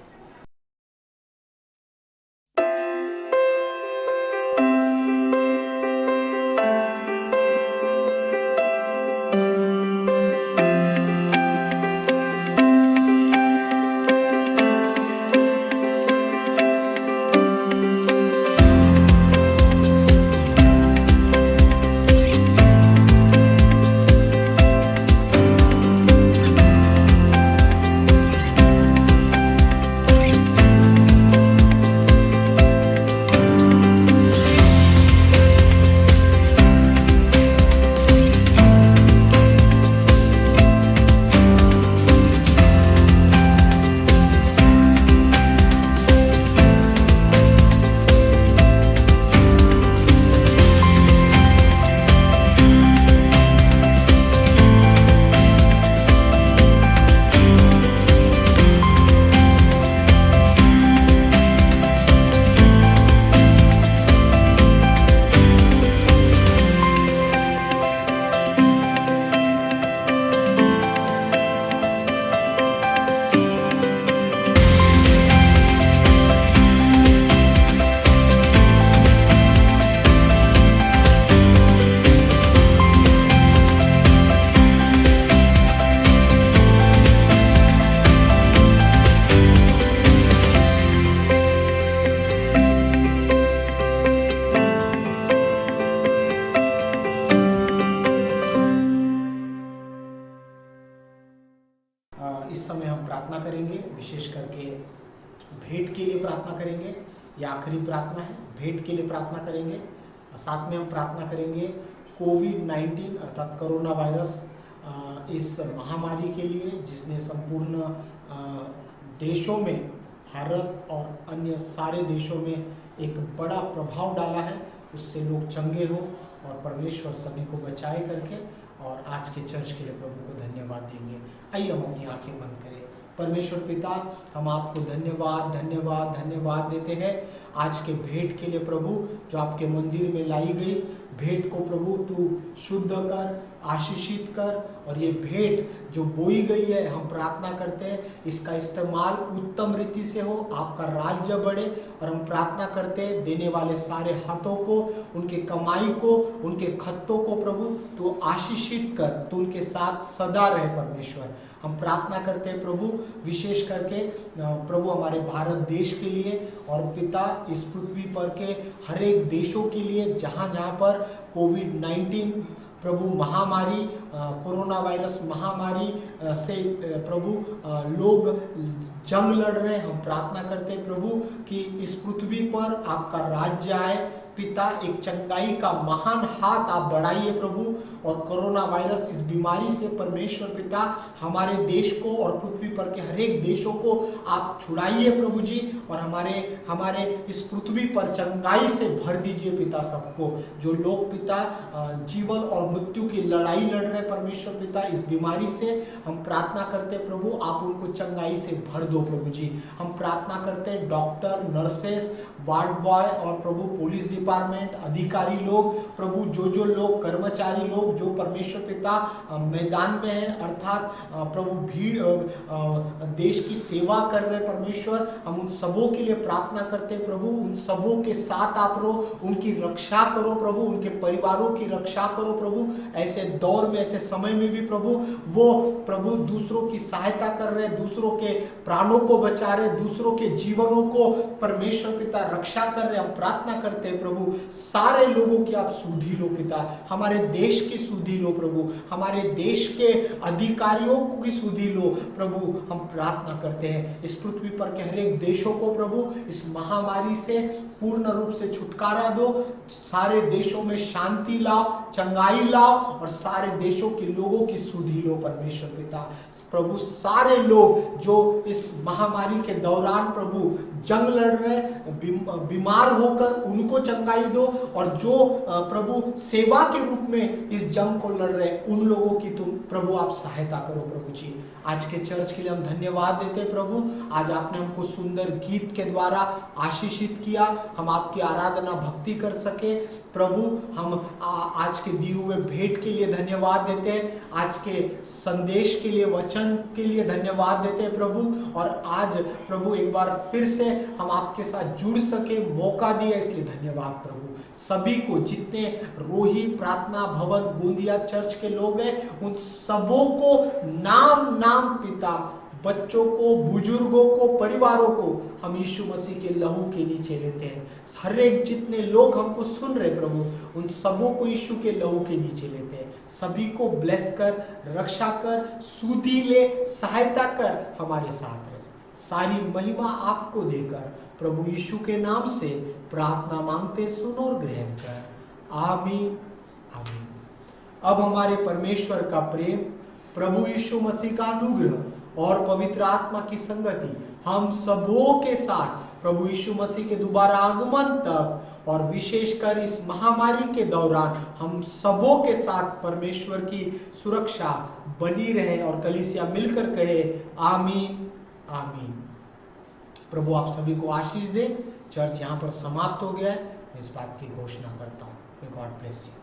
इस समय हम प्रार्थना करेंगे, विशेष करके भेंट के लिए प्रार्थना करेंगे। ये आखिरी प्रार्थना है, भेंट के लिए प्रार्थना करेंगे। साथ में हम प्रार्थना करेंगे कोविड-19 अर्थात कोरोना वायरस इस महामारी के लिए, जिसने संपूर्ण देशों में, भारत और अन्य सारे देशों में एक बड़ा प्रभाव डाला है, उससे लोग चंगे हो और परमेश्वर सभी को बचाए करके। और आज के चर्च के लिए प्रभु को धन्यवाद देंगे। आइए हम अपनी आंखें बंद करें। परमेश्वर पिता, हम आपको धन्यवाद धन्यवाद धन्यवाद देते हैं आज के भेंट के लिए प्रभु, जो आपके मंदिर में लाई गई भेंट को प्रभु तू शुद्ध कर, आशीषित कर, और ये भेंट जो बोई गई है, हम प्रार्थना करते हैं इसका इस्तेमाल उत्तम रीति से हो, आपका राज्य बढ़े। और हम प्रार्थना करते हैं देने वाले सारे हाथों को, उनके कमाई को, उनके खत्तों को प्रभु तू आशीषित कर, तू उनके साथ सदा रहे परमेश्वर। हम प्रार्थना करते हैं प्रभु विशेष करके प्रभु हमारे भारत देश के लिए, और पिता इस पृथ्वी पर के हर एक देशों के लिए जहाँ जहाँ पर कोविड-19 प्रभु महामारी, कोरोना वायरस महामारी से प्रभु लोग जंग लड़ रहे हैं, हम प्रार्थना करते हैं प्रभु कि इस पृथ्वी पर आपका राज्य आए। पिता, एक चंगाई का महान हाथ आप बढ़ाइए प्रभु, और कोरोना वायरस इस बीमारी से परमेश्वर पिता हमारे देश को और पृथ्वी पर के हर एक देशों को आप छुड़ाइए प्रभु जी, और हमारे इस पृथ्वी पर चंगाई से भर दीजिए पिता सबको। जो लोग पिता जीवन और मृत्यु की लड़ाई लड़ रहे परमेश्वर पिता इस बीमारी से, हम प्रार्थना करते प्रभु आप उनको चंगाई से भर दो प्रभु जी। हम प्रार्थना करते डॉक्टर, नर्सेस, वार्ड बॉय और प्रभु पुलिस डिपार्टमेंट अधिकारी लोग प्रभु, जो लोग कर्मचारी लोग जो परमेश्वर पिता मैदान में है, अर्थात प्रभु भीड़ देश की सेवा कर रहे परमेश्वर, हम उन सबों के लिए प्रार्थना करते प्रभु। उन सबों के साथ आप रहो, उनकी रक्षा करो प्रभु, उनके परिवारों की रक्षा करो प्रभु। ऐसे दौर में, ऐसे समय में भी प्रभु वो प्रभु दूसरों की सहायता कर रहे, दूसरों के प्राणों को बचा रहे, दूसरों के जीवनों को परमेश्वर पिता रक्षा कर रहे। हम प्रार्थना करते हैं प्रभु सारे लोगों की आप सुधि लो पिता, हमारे देश की सुधि लो प्रभु, हमारे देश के अधिकारियों की सुधि लो प्रभु। हम प्रार्थना करते हैं इस पृथ्वी पर के हर एक देशों को प्रभु इस महामारी से पूर्ण रूप से छुटकारा दो, सारे देशों में शांति लाओ, चंगाई लाओ, और सारे देशों के लोगों की सुधि लो परमेश्वर पिता। प्रभु सारे लोग जो इस महामारी के दौरान प्रभु जंग लड़ रहे, बीमार होकर उनको चंगाई दो, और जो प्रभु सेवा के रूप में इस जंग को लड़ रहे उन लोगों की तुम प्रभु आप सहायता करो प्रभु जी। आज के चर्च के लिए हम धन्यवाद देते हैं प्रभु, आज आपने हमको सुंदर गीत के द्वारा आशीषित किया, हम आपकी आराधना भक्ति कर सके प्रभु। हम आज के दिए हुए भेंट के लिए धन्यवाद देते हैं, आज के संदेश के लिए, वचन के लिए धन्यवाद देते हैं प्रभु। और आज प्रभु एक बार फिर से हम आपके साथ जुड़ सके मौका दिया, इसलिए धन्यवाद प्रभु। सभी को, जितने रोही प्रार्थना भवन गोंदिया चर्च के लोग हैं, उन सबों को नाम नाम पिता, बच्चों को, बुजुर्गों को, परिवारों को हम यीशु मसीह के लहू के नीचे लेते हैं। हर एक जितने लोग हमको सुन रहे प्रभु, उन सबों को यीशु के लहू के नीचे लेते हैं। सभी को ब्लेस कर, रक्षा कर, सुधि ले, सहायता कर, हमारे साथ रहे। सारी महिमा आपको देकर प्रभु यीशु के नाम से प्रार्थना मांगते सुन और ग्रहण कर, आमीन आमीन। अब हमारे परमेश्वर का प्रेम, प्रभु यीशु मसीह का अनुग्रह और पवित्र आत्मा की संगति हम सबों के साथ प्रभु यीशु मसीह के दोबारा आगमन तक, और विशेषकर इस महामारी के दौरान हम सबों के साथ परमेश्वर की सुरक्षा बनी रहे। और कलीसिया मिलकर कहे आमीन आमीन। प्रभु आप सभी को आशीष दे। चर्च यहाँ पर समाप्त हो गया है, इस बात की घोषणा करता हूँ। God bless you.